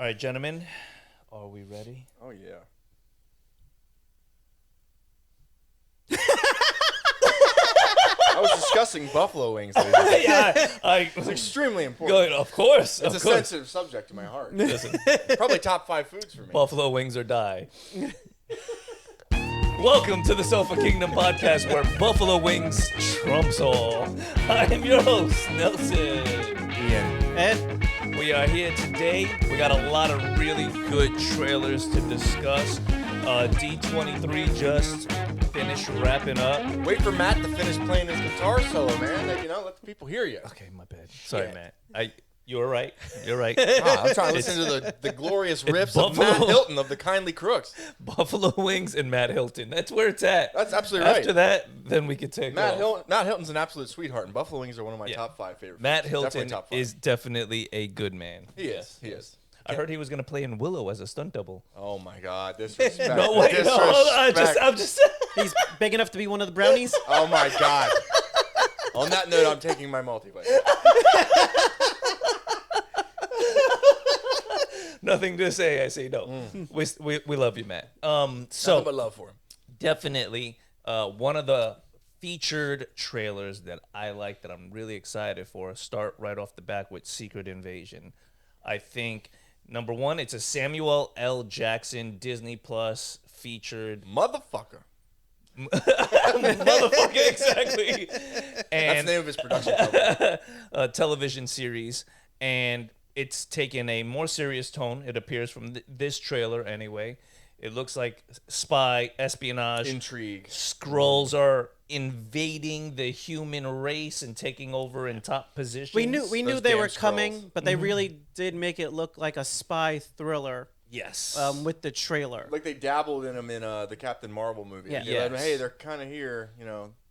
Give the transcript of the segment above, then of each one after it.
All right, gentlemen, are we ready? Oh, yeah. I was discussing buffalo wings. It's Extremely important. Good, of course. It's a sensitive subject to my heart. Listen, Probably top 5 foods for me. buffalo wings or die. Welcome to the Sofa Kingdom podcast, where buffalo wings trumps all. I am your host, Nelson. Ian. Ed? We are here today. We got a lot of really good trailers to discuss. D23 just finished wrapping up. Wait for Matt to finish playing his guitar solo, man. Let the people hear you. Okay, my bad. Sorry, Yeah. Matt. You were right. You're right. I'm trying to listen to the glorious riffs of Buffalo. Matt Hilton of the Kindly Crooks. Buffalo wings and Matt Hilton. That's where it's at. That's absolutely right. After that, then we could take off. Matt Hilton's an absolute sweetheart, and buffalo wings are one of my top 5 favorite Matt foods. Hilton Definitely top 5. is definitely a good man. He is. I heard he was going to play in Willow as a stunt double. Oh my God, disrespect. No, wait, no, hold on. Disrespect. I'm just. He's big enough to be one of the brownies? Oh my God. On that note, I'm taking my multivitamin. Nothing to say. I say no. We love you, Matt. Nothing So but love for him. definitely one of the featured trailers that I like, that I'm really excited for. Start right off the back with Secret Invasion. I think number one, it's a Samuel L. Jackson Disney Plus featured Motherfucker. motherfucker, exactly. That's And the name of his production company. a television series, and it's taken a more serious tone. It appears from this trailer anyway. It looks like spy, espionage, Intrigue. Skrulls are invading the human race and taking over in top positions. We knew Those they damn were Skrulls. coming, but they really did make it look like a spy thriller Yes. with the trailer. Like they dabbled in him in the Captain Marvel movie. Yeah. They let him, Yes. hey, they're kind of here,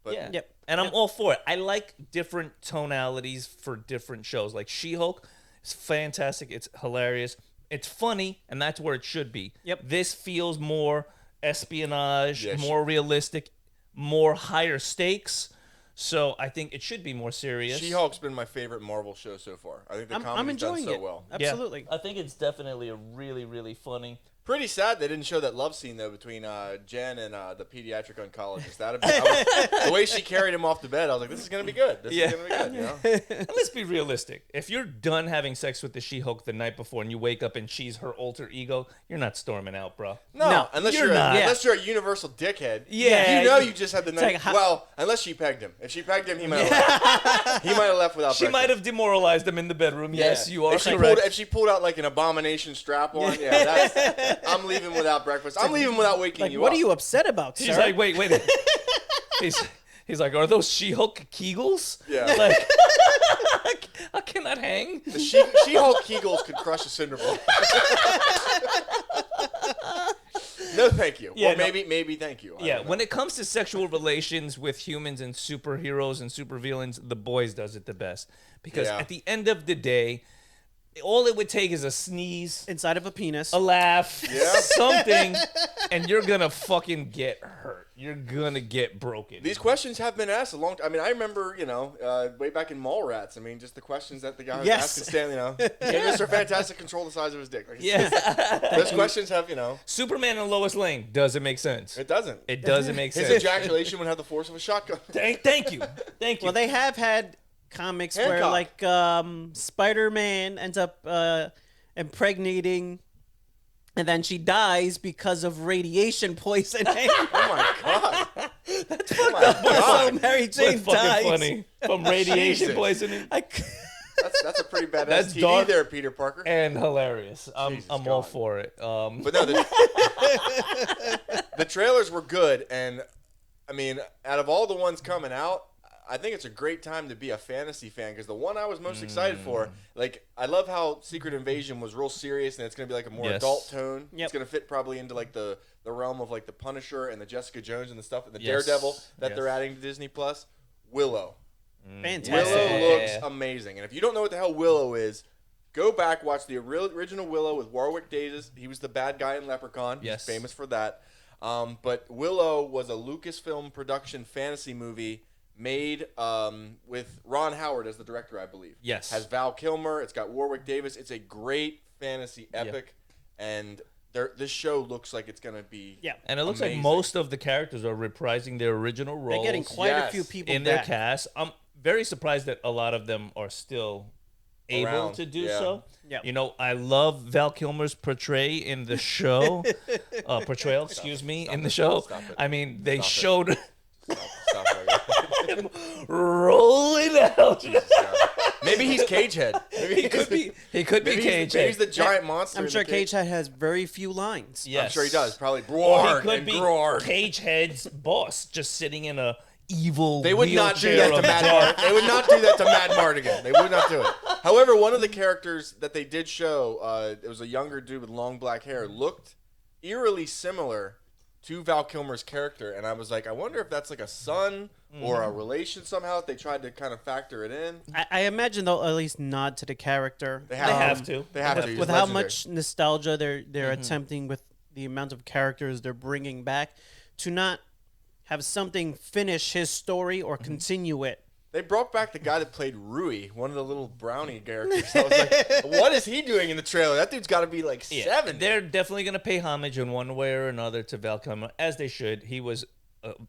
But yeah. Yep. And I'm all for it. I like different tonalities for different shows. Like She-Hulk is fantastic. It's hilarious. It's funny, and that's where it should be. Yep. This feels more espionage, Yeah, more realistic, more higher stakes. So I think it should be more serious. She-Hulk's been my favorite Marvel show so far. I think the I'm comedy's done enjoying so it. well. Yeah. Absolutely. I think it's definitely a really, really funny. Pretty sad they didn't show that love scene though between Jen and the pediatric oncologist. The way she carried him off the bed, I was like, "This is gonna be good. This is gonna be good." And let's be realistic. If you're done having sex with the She-Hulk the night before and you wake up and she's her alter ego, you're not storming out, bro. No, unless you're you're not. unless you're a universal dickhead. Yeah. you just had the night. like how- Well, unless she pegged him. If she pegged him, he might have left. He might have left without. She might have demoralized him in the bedroom. Yes, you are if she correct. if she pulled out like an abomination strap on, I'm leaving without breakfast. I'm leaving without waking Like, you what up. are you upset about, She's sir? like, wait. He's like, are those She-Hulk Kegels? Yeah. Like, I cannot hang. The She-Hulk Kegels could crush a cinder ball. No, thank you. Yeah, Well, no. maybe thank you. I Yeah, don't know. when it comes to sexual relations with humans and superheroes and supervillains, The Boys does it the best. Because Yeah. at the end of the day, all it would take is a sneeze, Inside of a penis. a laugh, Yeah. something, and you're gonna fucking get hurt. You're gonna get broken. These questions have been asked a long time. I mean, I remember, way back in Mallrats. I mean, just the questions that the guy was Yes. asking Stanley, Can Mr. Fantastic control the size of his dick? Like, Yeah. Those questions have, Superman and Lois Lane doesn't make sense. it doesn't. It doesn't make His sense. ejaculation would have the force of a shotgun. Thank you. Well, they have had comics where, Hancock. like, Spider-Man ends up impregnating, and then she dies because of radiation poisoning. Oh my God. That's Oh my So God. Mary Jane fucking dies. funny. From radiation Jesus. poisoning. That's a pretty badass That's TV dark. there, Peter Parker. And hilarious. I'm Jesus all God. for it. But no, the trailers were good, and I mean, out of all the ones coming out, I think it's a great time to be a fantasy fan, because the one I was most excited for, like, I love how Secret Invasion was real serious, and it's going to be like a more Yes. adult tone. Yep. It's going to fit probably into like the realm of like the Punisher and the Jessica Jones and the stuff, and the Yes. Daredevil that Yes. they're adding to Disney Plus. Willow. Fantastic. Willow Yeah. looks amazing, and if you don't know what the hell Willow is, go back, watch the original Willow with Warwick Davis. He was the bad guy in Leprechaun. Yes. He's famous for that. But Willow was a Lucasfilm production fantasy movie made with Ron Howard as the director, I believe. Yes. Has Val Kilmer. It's got Warwick Davis. It's a great fantasy epic, and this show looks like it's gonna be And it looks amazing. like most of the characters are reprising their original roles. They're getting quite a few people in back. their cast. I'm very surprised that a lot of them are still able Around, to do yeah. so. Yep. You know, I love Val Kilmer's portrayal in the show. In the show. Stop it. I mean, they Stop it. showed Stop right rolling out. Maybe he's Cagehead. Maybe He could be Maybe Cage. he's the giant monster. I'm in sure the cage. Cagehead has very few lines. Yes. I'm sure he does. Probably Or Roar he could and be Groar. Cagehead's boss, just sitting in a evil. They would not do wheelchair that to of Mad death. Mart. They would not do that to Mad Mardigan. They would not do it. However, one of the characters that they did show, it was a younger dude with long black hair, looked eerily similar to Val Kilmer's character, and I was like, I wonder if that's like a son or a relation somehow. If they tried to kind of factor it in. I imagine they'll at least nod to the character. They They have to. They have to. He's With how legendary. much nostalgia they're attempting with the amount of characters they're bringing back, to not have something finish his story or continue it. They brought back the guy that played Rui, one of the little brownie characters. I was like, what is he doing in the trailer? That dude's got to be like 7. They're definitely going to pay homage in one way or another to Val Kilmer, as they should. He was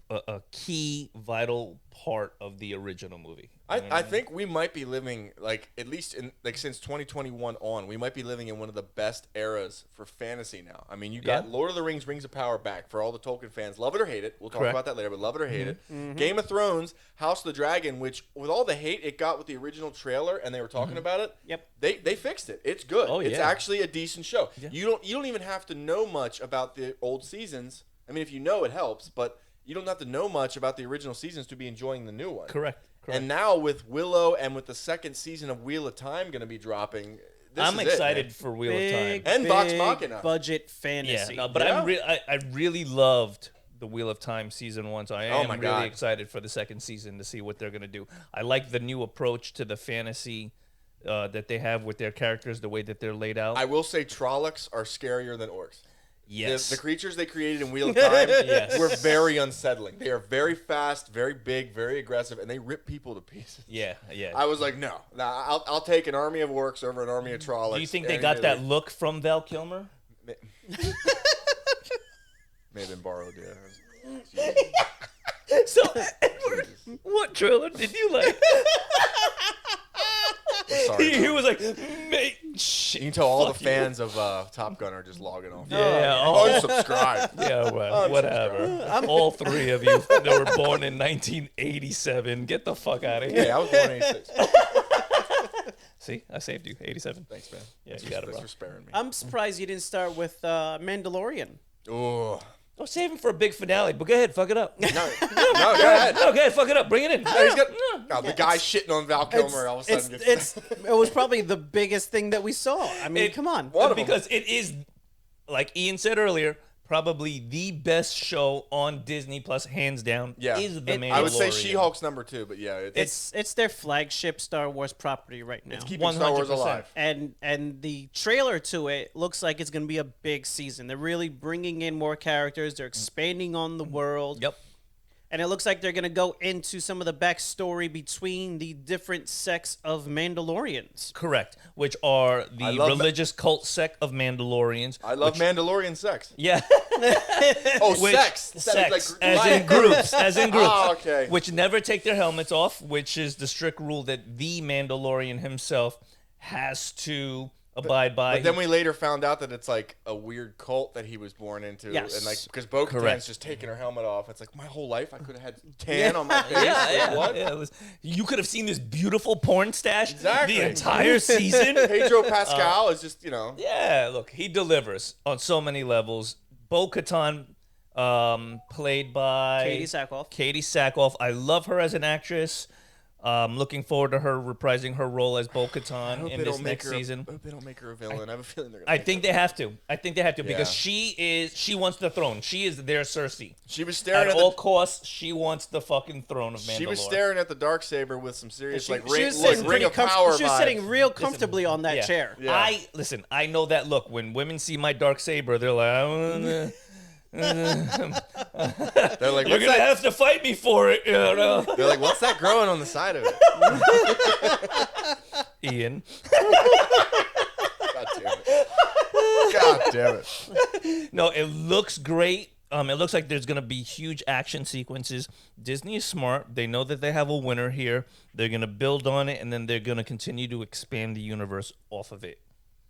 a key, vital part of the original movie. I think we might be living, like, at least in like since 2021 on, we might be living in one of the best eras for fantasy now. I mean, you got Lord of the Rings, Rings of Power back for all the Tolkien fans. Love it or hate it. We'll talk Correct. about that later, but love it or hate it. Game of Thrones, House of the Dragon, which with all the hate it got with the original trailer and they were talking about it, Yep. they fixed it. It's good. Oh, It's yeah. actually a decent show. You don't even have to know much about the old seasons. I mean, if you know, it helps, but you don't have to know much about the original seasons to be enjoying the new one. Correct. And now with Willow and with the second season of Wheel of Time going to be dropping, I'm is it, excited man. for Wheel of Time. And Vox Machina. budget Yeah, fantasy. no, but I really loved the Wheel of Time season 1, so I am my really God. excited for the second season to see what they're going to do. I like the new approach to the fantasy that they have with their characters, the way that they're laid out. I will say Trollocs are scarier than orcs. yes. The creatures they created in Wheel of Time Yes. were very unsettling. They are very fast, very big, very aggressive, and they rip people to pieces. yeah. I was like, no. I'll take an army of orcs over an army of Trollocs. Do you think they any got day that of look from Val Kilmer? the week. May have been borrowed, yeah. So, Edward, what trailer did you like? I'm sorry. he was like, mate, You shit. can tell all the fuck you." fans of Top Gun are just logging off. Yeah, Unsubscribe. Yeah, well, whatever. All 3 of you that were born in 1987, get the fuck out of here. Yeah, I was born in 86. See, I saved you. 87. Thanks, man. Yeah, you got it, Thanks bro. for sparing me. I'm surprised you didn't start with Mandalorian. Oh. I'll save him for a big finale, but go ahead, fuck it up. No, go ahead. No, go ahead, fuck it up. Bring it in. No, he's got, no, the guy shitting on Val Kilmer all of a sudden gets... It was probably the biggest thing that we saw. I mean, come on. One of them. Because it is, like Ian said earlier, probably the best show on Disney Plus, hands down. Yeah. Is the Mandalorian. I would say She-Hulk's number 2, but yeah, It's their flagship Star Wars property right now. it's keeping Star Wars 100%. alive. And the trailer to it looks like it's going to be a big season. They're really bringing in more characters. They're expanding on the world. Yep. And it looks like they're going to go into some of the backstory between the different sects of Mandalorians. Correct. Which are I the love religious cult sect of Mandalorians. I love Mandalorian sex. Yeah. Oh, Which- sex. Sex. Like, As in groups. As in groups. Oh, okay. Which never take their helmets off, which is the strict rule that the Mandalorian himself has to abide by. But then we later found out that it's like a weird cult that he was born into. Yes. And like, because Bo-Katan's Correct. just taking her helmet off. It's like, my whole life I could have had tan on my face. yeah, What? yeah. Listen, you could have seen this beautiful porn stash Exactly. the entire season. Pedro Pascal is just, you know. Yeah, look, he delivers on so many levels. Bo-Katan, played by Katie Sackhoff. Katie Sackhoff. I love her as an actress. Looking forward to her reprising her role as I Bo-Katan hope in they this don't make next her. season. I hope they don't make her a villain. I have a feeling they're gonna. I make think her. they have to. Because Yeah. she wants the throne. She is their Cersei. She was At staring at all the. costs, she wants the fucking throne of Mandalore. She was staring at the Darksaber with some serious She, like she ring, was like sitting ring pretty of power she was vibes. sitting real comfortably on that Yeah. chair. Yeah. I know that look. When women see my dark saber, they're like, They're like, you're what's gonna that? have to fight me for it, you know. They're like, what's that growing on the side of it? Ian. God damn it. damn it. No, it looks great. It looks like there's gonna be huge action sequences. Disney is smart. They know that they have a winner here. They're gonna build on it, and then they're gonna continue to expand the universe off of it.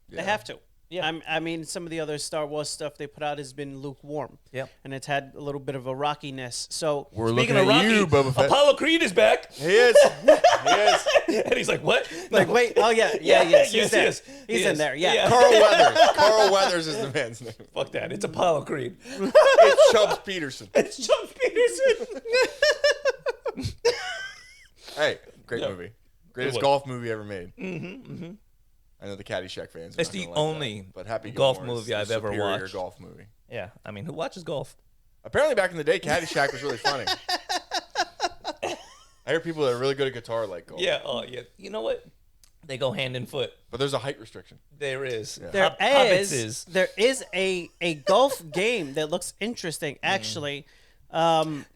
They have to. Yeah. I mean, some of the other Star Wars stuff they put out has been lukewarm. Yep. And it's had a little bit of a rockiness. So We're Speaking looking of at Rocky, you, Boba Fett. Apollo Creed is back. He is. He is. And he's like, what? like, No. wait, oh yeah, Yes, he's there. yes, He's he in is. there. Yeah. Yeah. Carl Weathers. Carl Weathers is the man's name. Fuck that. It's Apollo Creed. It's Chubbs Peterson. It's John Peterson. Hey, great Yeah. movie. Greatest was. golf movie ever made. I know the Caddyshack fans. Are It's not the gonna like only that, but Happy golf Gilmore is movie the I've ever superior watched. golf movie. Yeah. I mean, who watches golf? Apparently, back in the day, Caddyshack was really funny. I hear people that are really good at guitar like golf. Yeah. Oh, yeah. You know what? They go hand in foot. But there's a height restriction. There is. There Hobbits is a golf game that looks interesting actually.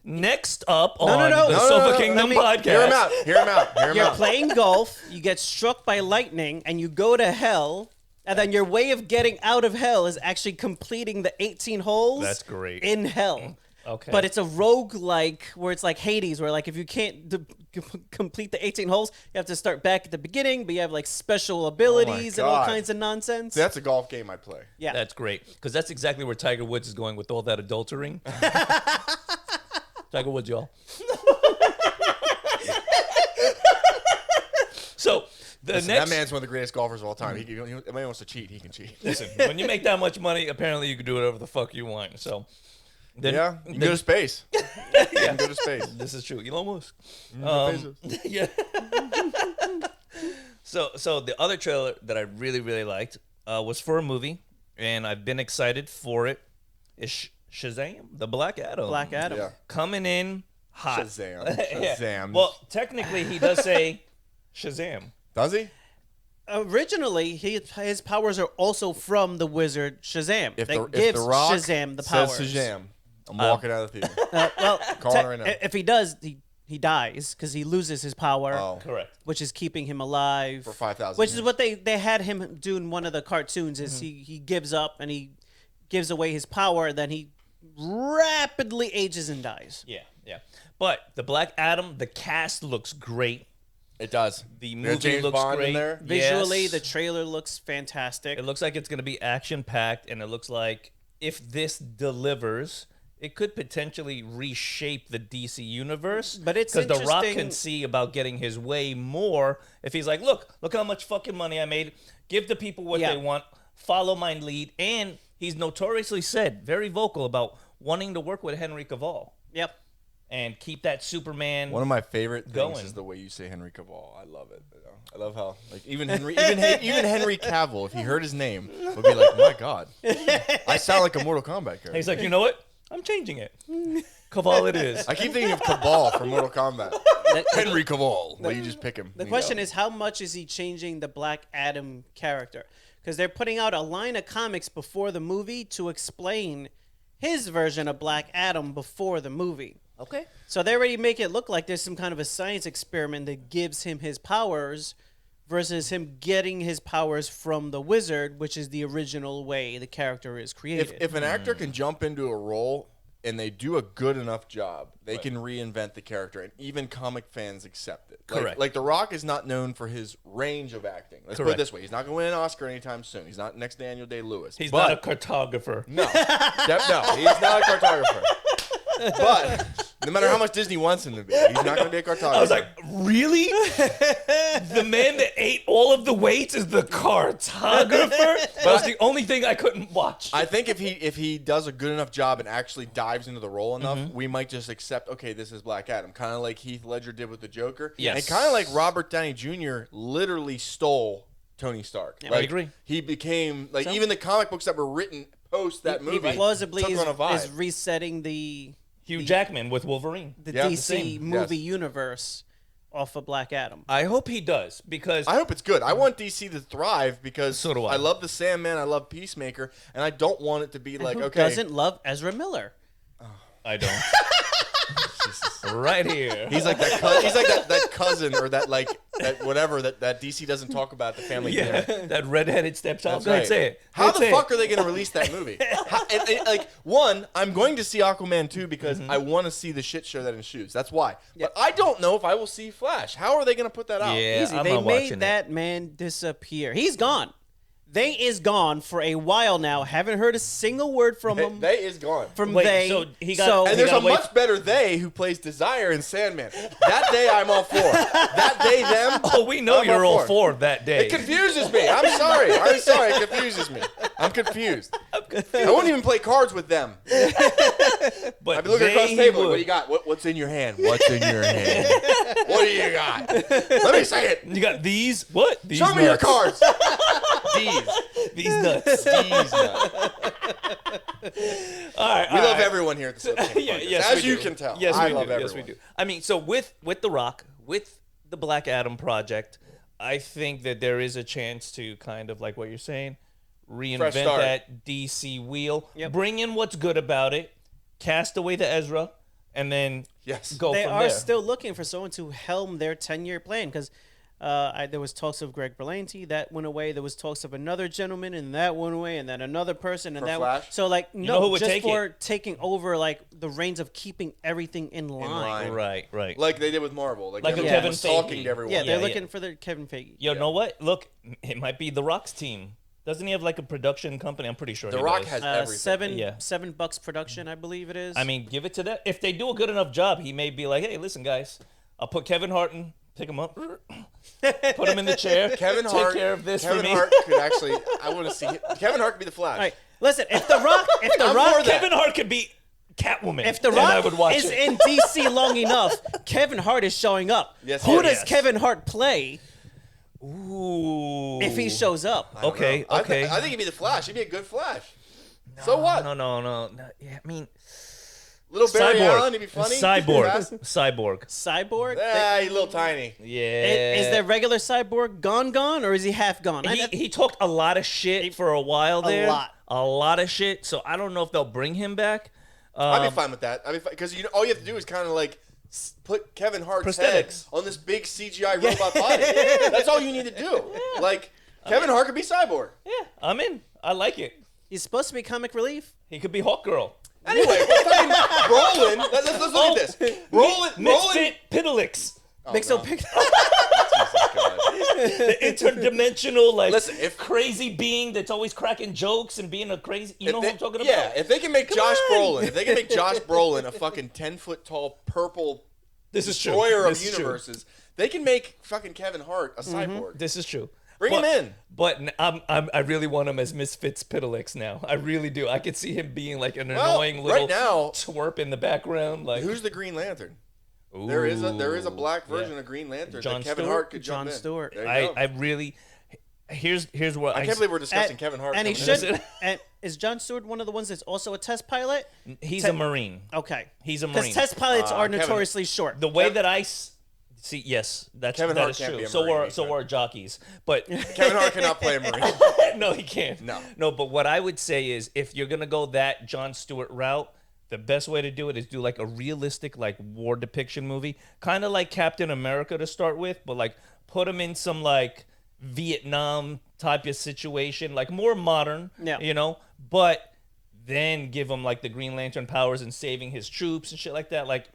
Next up No, on no. the No, Sofa no, Kingdom let me- podcast. Hear him out. Hear him out. Hear him You're out. playing golf, you get struck by lightning and you go to hell. And then your way of getting out of hell is actually completing the 18 holes. That's great. In hell. Okay. But it's a roguelike where it's like Hades, where like if you can't complete the 18 holes, you have to start back at the beginning, but you have like special abilities and all God. kinds of nonsense. See, that's a golf game I play. Yeah. That's great. Because that's exactly where Tiger Woods is going with all that adultering. Tiger Woods, y'all. So the Listen, next that man's one of the greatest golfers of all time. If a man wants to cheat, he can cheat. listen, when you make that much money, apparently you can do whatever the fuck you want. So then, Yeah, you can go to space. You can go to space. this is true. Elon Musk. Bezos. Yeah. So the other trailer that I really, really liked was for a movie, and I've been excited for it. Is Shazam, the Black Adam. Black Adam. Yeah. Coming in hot. Shazam. Yeah. Shazam. Well, technically, he does say Shazam. Does he? Originally, his powers are also from the wizard Shazam. If that the gives Rock Shazam the says powers. Shazam, I'm walking out of the theater. Well, Calling it right now. if he does, he dies because he loses his power. Oh, Correct. Which is keeping him alive for 5,000. Which is what they had him do in one of the cartoons. Is he gives up and he gives away his power, then he rapidly ages and dies. Yeah, yeah. But the Black Adam, the cast looks great. It does. The They movie have James looks Bond great. in there. Visually, Yes. the trailer looks fantastic. It looks like it's going to be action packed, and it looks like if this delivers, it could potentially reshape the DC universe. But it's because The Rock interesting- can see about getting his way more if he's like, look how much fucking money I made. Give the people what Yeah. they want. Follow my lead, and he's notoriously said very vocal about wanting to work with Henry Cavill Yep. and keep that Superman. One of my favorite things Going. is the way you say Henry Cavill. I love it. You know? I love how like even Henry Cavill, if he heard his name, would be like, my God, I sound like a Mortal Kombat character. He's like, you know what? I'm changing it. Cavill it is. I keep thinking of Cabal from Mortal Kombat. Henry Cavill. Well, you just pick him. The question is, how much is he changing the Black Adam character? Because they're putting out a line of comics before the movie to explain his version of Black Adam before the movie. Okay. So they already make it look like there's some kind of a science experiment that gives him his powers versus him getting his powers from the wizard, which is the original way the character is created. if an actor can jump into a role and they do a good enough job, they can reinvent the character, and even comic fans accept it. Correct. Like The Rock is not known for his range of acting. Let's put Correct. it this way: he's not going to win an Oscar anytime soon. He's not next Daniel Day-Lewis. He's But- not a cartographer. No, no, he's not a cartographer. But no matter how much Disney wants him to be, he's not going to be a cartographer. I was like, really? The man that ate all of the weights is the cartographer? That was the only thing I couldn't watch. I think if he does a good enough job and actually dives into the role enough, we might just accept, okay, this is Black Adam, kind of like Heath Ledger did with the Joker, Yes. and kind of like Robert Downey Jr. literally stole Tony Stark. I agree. He became like even the comic books that were written post that he movie plausibly took on a vibe. is resetting the Hugh Jackman with Wolverine. Yeah, the DC same. movie Yes. universe off of Black Adam. I hope he does because I hope it's good. I want DC to thrive because So do I. love the Sandman, I love Peacemaker, and I don't want it to be like, Who okay, doesn't love Ezra Miller? I don't. right here. He's like that. He's like that cousin or that whatever that DC doesn't talk about at the family dinner. That redheaded stepchild. That's right. Say it. How the fuck are they going to release that movie? One, I'm going to see Aquaman 2 because I want to see the shit show that ensues. That's why. But I don't know if I will see Flash. How are they going to put that out? Yeah, Easy. I'm They not made watching that man disappear. He's gone. They is gone for a while now. Haven't heard a single word from him. They is gone. From Wait, they. so he got- And there's a much better they who plays Desire in Sandman. That day I'm all for. That they, them. Oh, we know I'm you're all for. for that day. It confuses me. I'm sorry. It confuses me. I'm confused. I won't even play cards with them. But I'd be looking across the they table. would. What do you got? What's in your hand? What's in your hand? What do you got? Let me say it. You got these? What? These Show me your nuts. cards. These. These nuts. These nuts. All right. We all love right. everyone here at the Slip Camp Yeah, Podcast. yes, As we you do. can tell. Yes, I we love do. everyone. Yes, we do. I mean, so with The Rock, with the Black Adam project, I think that there is a chance to kind of like what you're saying, reinvent start. that DC wheel, Yep. bring in what's good about it, cast away the Ezra, and then Yes. go They from are there. still looking for someone to helm their 10-year plan because there was talks of Greg Berlanti that went away. There was talks of another gentleman and that went away, and then another person and For that Flash? went. So like know who would just take for taking over like the reins of keeping everything in line. line. Right. Like they did with Marvel. Like Like Kevin, a Kevin was talking Feige. to everyone. Yeah, they're Yeah, looking for their Kevin Feige. Yo, know what? Look, it might be The Rock's team. Doesn't he have like a production company? I'm pretty sure The he Rock does. has everything. $7 production, I believe it is. I mean, give it to them. If they do a good enough job, he may be like, hey, listen, guys, I'll put Kevin Hart in, pick him up, put him in the chair, Kevin Hart. take care of this Kevin for me. Hart could actually. I want to see. Kevin Hart could be the Flash. all right, listen. If the Rock, I'm for that. Kevin Hart could be Catwoman. if the and I Rock would watch is it. in DC long enough, Kevin Hart is showing up. Yes, Who yes. does Kevin Hart play Ooh. if he shows up? I don't Okay, know. okay. I think he'd be the Flash. He'd be a good Flash. So what? No. Yeah, I mean, Little Barry Cyborg. Allen, he'd be funny. Cyborg. Fast. Cyborg. Cyborg? He's a little tiny. Yeah. Is the regular Cyborg gone, or is he half gone? He talked a lot of shit for a while there. lot. A lot of shit. So I don't know if they'll bring him back. I'd be fine with that. Because all you have to do is kind of like put Kevin Hart's head Prosthetics. on this big CGI robot body. That's all you need to do. Like Kevin Hart could be Cyborg. Yeah, I'm in. I like it. He's supposed to be comic relief. He could be Hawk Girl. Anyway, fucking Brolin. Let's look at this. Brolin. Misfit Piddlix. Mixo no. Pick. Jesus God. The interdimensional, like, Listen, if- crazy being that's always cracking jokes and being a crazy. You know If who I'm talking Yeah, about? if they can make Josh Brolin a fucking 10-foot tall purple This is true. destroyer of This is true. universes, they can make fucking Kevin Hart a cyborg. This is true. Bring him in. But I really want him as Misfits Piddlix now. I really do. I could see him being like an Well, annoying little right now- twerp in the background. Like, Who's the Green Lantern? There is a black Ooh, version yeah. of Green Lantern John that Kevin Stewart? Hart could John jump in. Stewart. There you I go. really. Here's what I can't believe we're discussing Kevin Hart. And he coming in. should. And is John Stewart one of the ones that's also a test pilot? He's a Marine. Okay. He's a Because Marine. test pilots are Kevin- notoriously short. The way that I see, yes, Kevin that Hart is can't true. be a So Marine, are he so could. are jockeys, but Kevin Hart cannot play a Marine. no, he can't. No. But what I would say is, if you're gonna go that John Stewart route, the best way to do it is do like a realistic, like war depiction movie, kind of like Captain America to start with, but like put him in some like Vietnam type of situation, like more modern, Yeah. you know, but then give him like the Green Lantern powers and saving his troops and shit like that. Like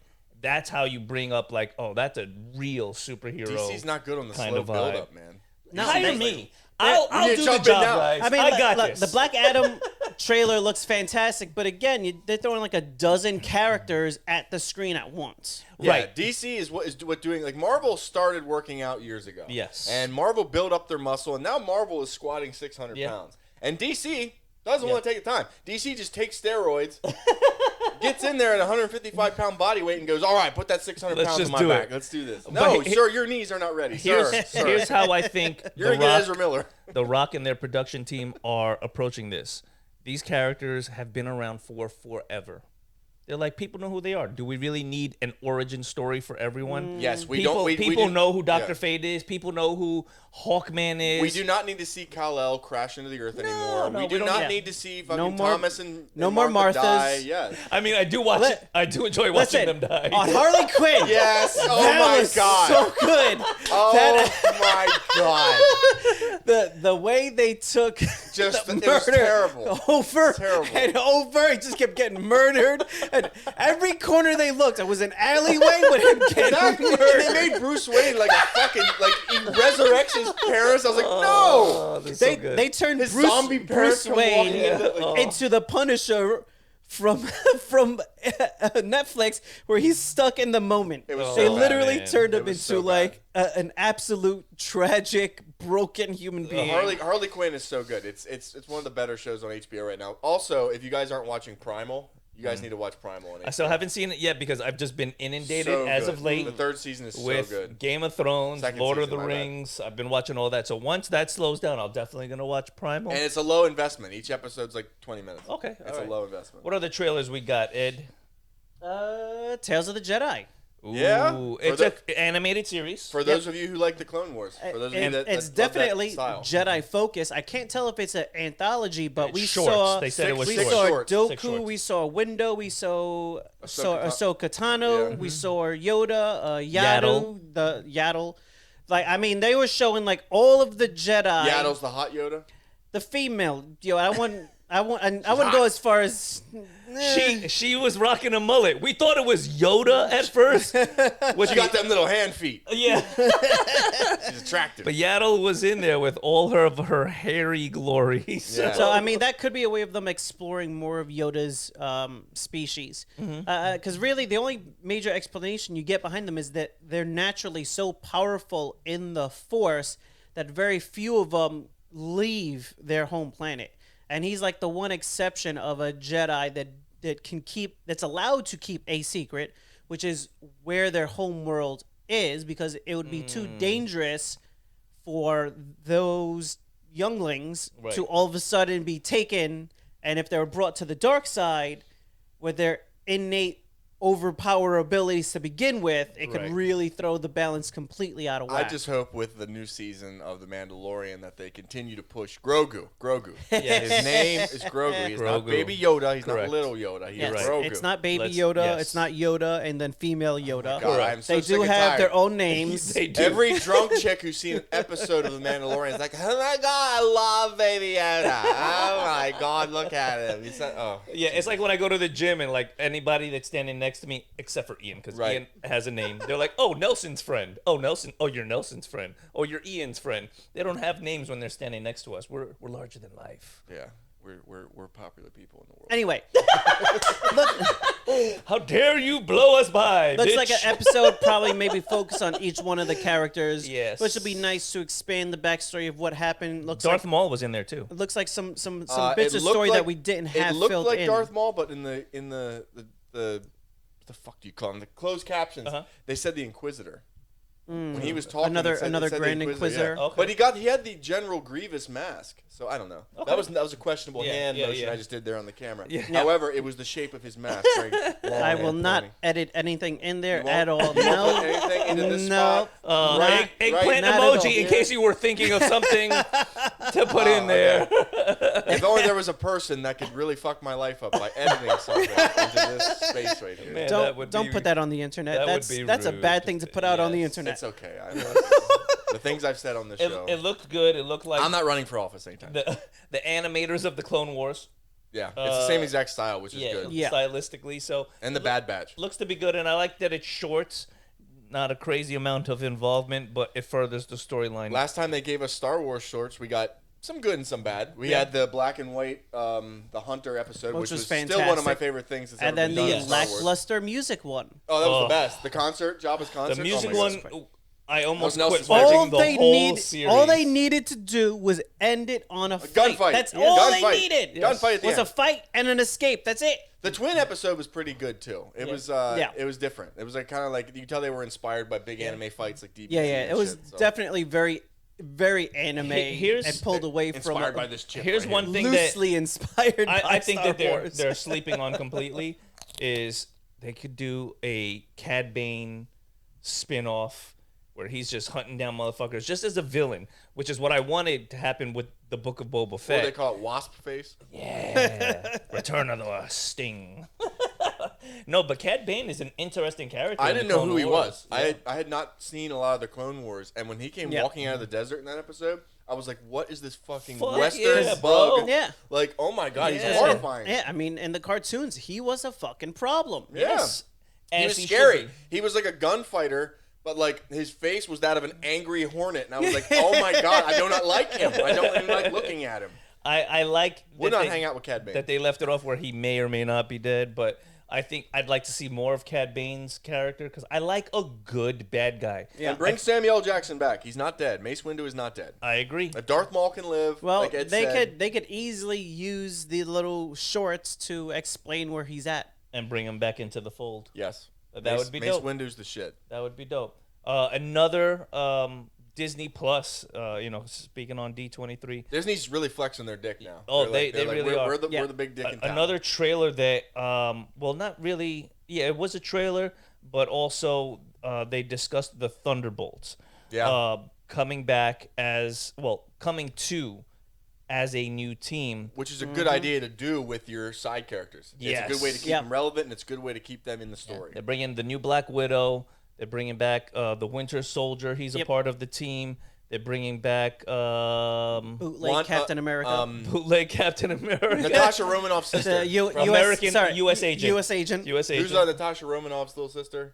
that's how you bring up like, oh, that's a real superhero. DC's not good on the kind slow of vibe. build-up, man. No, Hire they- me. I'll need to do the jump in job, now. guys. I mean, got look, this. the Black Adam trailer looks fantastic, but again, they're throwing like a dozen characters at the screen at once. Yeah, Right. DC is what doing like Marvel started working out years ago. Yes. And Marvel built up their muscle, and now Marvel is squatting 600 Yeah. pounds. And DC doesn't want to take the time. DC just takes steroids, gets in there at 155-pound body weight, and goes, "All right, put that 600 Let's pounds just on my do back. it." Let's do this." But No, he- sir, your knees are not ready. Here's how I think You're the gonna get Rock, Ezra Miller. the Rock and their production team are approaching this. These characters have been around for forever. They're like, people know who they are. Do we really need an origin story for everyone? Yes, we people, don't. We people do, know who Dr. yeah. Fate is. People know who Hawkman is. We do not need to see Kal-El crash into the earth anymore. no, we do we don't not need- need to see fucking No more- Thomas and no more Martha Marthas. die. Yes. I mean, I do watch it. I do enjoy watching them die. On Harley Quinn. Yes. Oh that my was god. so good. Oh my god. The way they took Just the it was murder terrible. over Terrible. and over. He just kept getting murdered, and every corner they looked, it was an alleyway with him getting Exactly. murdered. They made Bruce Wayne like a fucking he resurrects his parents. I was like, no. Oh, that's so good. They turned His Bruce, zombie parents Bruce come Wayne walking into, like, into the Punisher from Netflix, where he's stuck in the moment. It was They so bad, literally man. turned It him was into so like an absolute tragic, broken human being. Harley Quinn is so good. It's one of the better shows on HBO right now. Also, if you guys aren't watching Primal, you guys need to watch Primal on HBO. I still haven't seen it yet because I've just been inundated So as good. of late The third season is with so good. Game of Thrones, Second Lord of season, the my bad. Rings. I've been watching all that. So once that slows down, I'll definitely gonna watch Primal. And it's a low investment. Each episode's like 20 minutes. Okay, It's all right. a low investment. What other trailers we got, Ed? Tales of the Jedi. Yeah? Ooh, For it's the- an animated series. For those of you who like the Clone Wars. For those of you that It's love that definitely style. Jedi focused. I can't tell if it's an anthology, but It's we shorts. saw They said it was we six saw shorts. Doku, Six shorts. we saw Window, we saw Ahsoka Tano, Yeah. we saw Yoda, Yaddle. the Yaddle. Like, I mean, they were showing like all of the Jedi. Yaddle's the hot Yoda. The female. Yo, I wouldn't go as far as. She was rocking a mullet. We thought it was Yoda at first. She got them little hand feet. Yeah. She's attractive. But Yaddle was in there with all her hairy glory. Yeah. So I mean, that could be a way of them exploring more of Yoda's species. Mm-hmm. Because really, the only major explanation you get behind them is that they're naturally so powerful in the Force that very few of them leave their home planet. And he's like the one exception of a Jedi that's allowed to keep a secret, which is where their home world is, because it would be too dangerous for those younglings Right. to all of a sudden be taken, and if they were brought to the dark side with their innate overpower abilities to begin with, it could Right. really throw the balance completely out of I whack. just hope with the new season of The Mandalorian that they continue to push Grogu. Yes. His name is Grogu. He's not Grogu. Baby Yoda. He's Correct. not little Yoda. He's Yes, Grogu. it's not Baby Let's- Yoda, yes. it's not Yoda, and then female Yoda. God, I'm so They sick do and have tired. their own names. They do. Every drunk chick who's seen an episode of The Mandalorian is like, oh my god, I love Baby Yoda. Oh my god, look at him. He's not, oh. Yeah, it's like when I go to the gym and like anybody that's standing next to me, except for Ian, because Right. Ian has a name. They're like, "Oh, Nelson's friend. Oh, Nelson. Oh, you're Nelson's friend. Oh, you're Ian's friend." They don't have names when they're standing next to us. We're larger than life. Yeah, we're popular people in the world. Anyway, How dare you blow us by? looks bitch. like an episode probably maybe focus on each one of the characters. Yes. Which would be nice to expand the backstory of what happened. Darth Maul was in there too. It looks like some bits It of looked story like- that we didn't have It looked filled like in. Darth Maul, but in the what the fuck do you call them? The closed captions. Uh-huh. They said the Inquisitor. When he was talking, Another- it said another the Grand Inquisitor. yeah. Okay. But he had the General Grievous mask, so I don't know. Okay. That was a questionable Yeah, hand yeah, motion yeah. I just did there on the camera. Yeah. However, it was the shape of his mask. Very long I will and not pointy. edit anything in there You won't? at all. You won't No. put anything into this No. spot? Right, eggplant not at all. emoji in case you were thinking of something to put in there. If only there was a person that could really fuck my life up by editing something into this space right here. Man, that would Don't be- put that on the internet. that would That's be that's a rude. bad thing to put out on the Yes. internet. It's okay. I know. The things I've said on this It, show. it looked good. It looked like I'm not running for office anytime. the animators of the Clone Wars. Yeah, it's the same exact style, which is good. Yeah. Stylistically. So And the Bad Batch. looks to be good, and I like that it's short. Not a crazy amount of involvement, but it furthers the storyline. Last time they gave us Star Wars shorts, we got some good and some bad. We Yeah. had the black and white, the Hunter episode, Which which was was still one of my fantastic. favorite things that's And ever then been done the in Star Wars. lackluster music one. Oh, that was Oh. the best. The concert, Jabba's concert. the music oh my one, God. I almost That was quit Nelson's watching the whole series. all they needed to do was end it on a fight. gunfight. That's Yeah. all Gunfight. they needed. Gunfight at the was a end. fight and an escape. That's it. The twin episode was pretty good too. It Yeah. was Yeah. it was different. It was like kind of like you could tell they were inspired by big anime fights like DBZ. Yeah, yeah. and It was shit, so. definitely very anime Here's- and pulled away from inspired by this chick. Here's right one here. thing that loosely inspired by I think Star that Wars. they're sleeping on completely. is they could do a Cad Bane spin-off where he's just hunting down motherfuckers just as a villain, which is what I wanted to happen with the Book of Boba Fett. What do they call it? Wasp face? Yeah. Return of the Sting. No, but Cad Bane is an interesting character. I in the didn't know Clone who he Wars. was. Yeah. I had not seen a lot of the Clone Wars, and when he came walking out of the desert in that episode, I was like, "What is this fucking Fuck Western yeah, bug?" bro. Yeah. Like, oh my god, he's Yeah. horrifying. Yeah, I mean, in the cartoons, he was a fucking problem. Yeah. Yes. He As was he scary. should be. He was like a gunfighter, but like his face was that of an angry hornet, and I was like, "Oh my god, I do not like him. I don't even like looking at him." I like Would that not they- hang out with Cad Bane. that they left it off where he may or may not be dead, but I think I'd like to see more of Cad Bane's character because I like a good bad guy. And bring Samuel L. Jackson back. He's not dead. Mace Windu is not dead. I agree. Darth Maul can live. Well, like Ed they said. could easily use the little shorts to explain where he's at. And bring him back into the fold. Yes. That would be Mace dope. Windu's the shit. That would be dope. Another Disney Plus, speaking on D23. Disney's really flexing their dick now. Oh, They're they like, really are. We're the, Yeah. we're the big dick in town. Another trailer that, well, not really. Yeah, it was a trailer, but also they discussed the Thunderbolts. Yeah. Coming back coming to as a new team. Which is a good idea to do with your side characters. It's a Yes. good way to keep Yep. them relevant, and it's a good way to keep them in the story. They're bringing the new Black Widow. They're bringing back the Winter Soldier. He's a Yep. part of the team. They're bringing back Bootleg Captain America. bootleg Captain America. Natasha Romanoff's sister. The U- From US, American sorry, US agent. U.S. agent. U.S. agent. Who's Natasha Romanoff's little sister?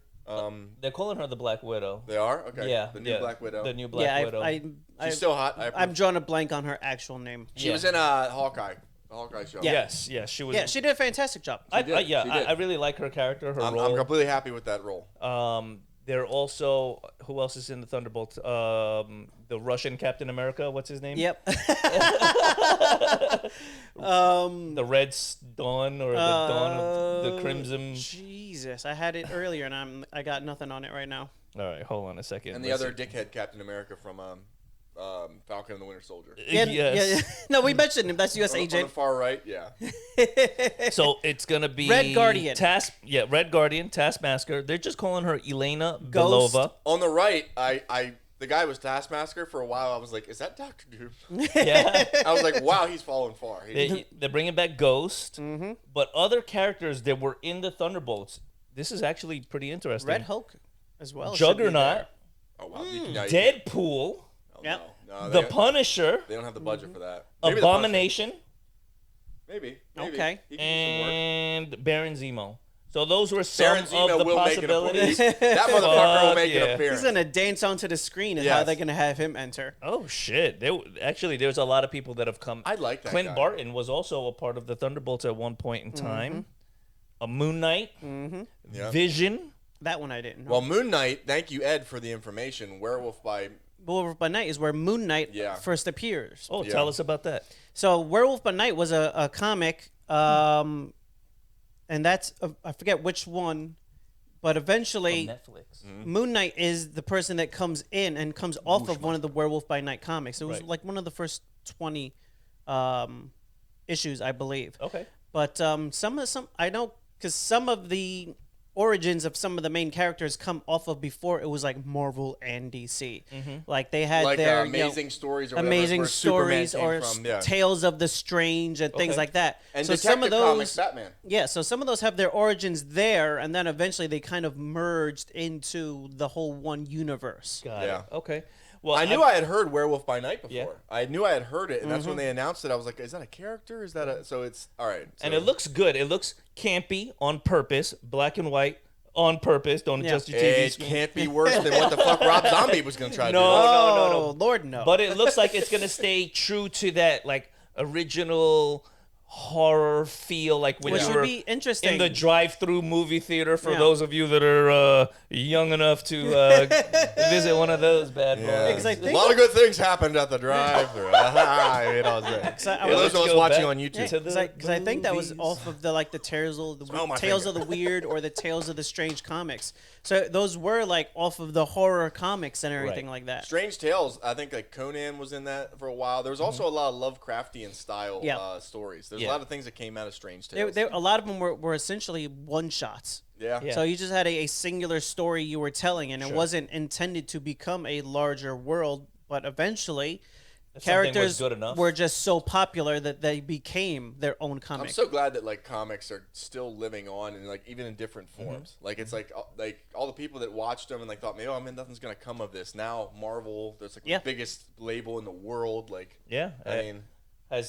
They're calling her the Black Widow. They are? Okay. Yeah, The new Black Widow. The new Black Yeah, Widow. She's still hot. I'm drawing a blank on her actual name. She was in Hawkeye. The Hawkeye show. Yeah. Yes, she was. Yeah, she did a fantastic job. I did, she did. I really like her character, her I'm role. completely happy with that role. They're also who else is in the Thunderbolts? The Russian Captain America. What's his name? Yep. The Red Dawn or the Dawn of the Crimson. Jesus, I had it earlier and I got nothing on it right now. All right, hold on a second. And the other dickhead Captain America from Falcon and the Winter Soldier. Yes. No, we mentioned him. That's U.S. On the agent. far right, yeah. So it's gonna be Red Guardian. Red Guardian, Taskmasker. They're just calling her Elena Ghost. Belova. On the right, the guy was Taskmasker for a while. I was like, is that Dr. Doom? Yeah. I was like, wow, he's fallen far. They're bringing back Ghost, but other characters that were in the Thunderbolts. This is actually pretty interesting. Red Hulk as well. should be Juggernaut, there. Oh, wow. Now you- Deadpool, Oh, Yep. No, the they, Punisher, they don't have the budget for that. Maybe the Punisher. Abomination, Maybe. Okay. He can do some work. and Baron Zemo. So those were some Baron of Zemo the will make an possibilities. appearance. That motherfucker will Fuck make yeah. an appearance. He's gonna dance onto the screen, and how Yes. they're gonna have him enter. Oh shit! There's a lot of people that have come. I like that Clint guy. Barton was also a part of the Thunderbolts at one point in time. A Moon Knight, Yeah. Vision. That one I didn't know. Well, Moon Knight, thank you, Ed, for the information. Werewolf by... Werewolf by Night is where Moon Knight Yeah. first appears. Oh, Yeah. tell us about that. So Werewolf by Night was a comic, and that's I forget which one, but eventually Netflix. Moon Knight is the person that comes in and comes off of one of the Werewolf by Night comics. It was Right. like one of the first 20 issues, I believe. Okay. But some I know because some of the origins of some of the main characters come off of before it was like Marvel and DC. Like they had Like their Amazing Stories or whatever. amazing where Superman stories came or from, yeah. Tales of the Strange and things Okay. like that. And so some of Detective those, Comics, Batman. yeah, so some of those have their origins there, and then eventually they kind of merged into the whole one universe. Got Yeah. it. Okay. Well, I knew I had heard Werewolf by Night before. Yeah. I knew I had heard it, and that's when they announced it. I was like, is that a character? Is that a... So it's... All right. and so- it looks good. It looks campy on purpose, black and white on purpose. Don't Yeah. adjust your TV It screen. can't be worse than what the fuck Rob Zombie was going to try to No. do. Oh, Lord, no. But it looks like it's gonna stay true to that like original horror feel, like when Which you would were be interesting. in the drive-through movie theater. For Yeah. those of you that are young enough to visit one of those bad boys. Yeah. Because I A think- lot of good things happened at the drive-thru. You know, So I for those was- of us Let's go watching back on YouTube. to the Because I think that was movies. off of the like the Tales of the Oh, my Tales finger. of the Weird or the Tales of the Strange comics. So those were like off of the horror comics and everything Right. like that. Strange Tales, I think like Conan was in that for a while. There was also a lot of Lovecraftian style Yeah. stories. There's a lot of things that came out of Strange Tales. A lot of them were essentially one shots. Yeah. So you just had a singular story you were telling, and it wasn't intended to become a larger world. But eventually, characters were just so popular that they became their own comic. I'm so glad that like comics are still living on, and like even in different forms. Like it's like all the people that watched them and like thought, oh man, nothing's gonna come of this. Now Marvel, there's like the biggest label in the world. Like I mean,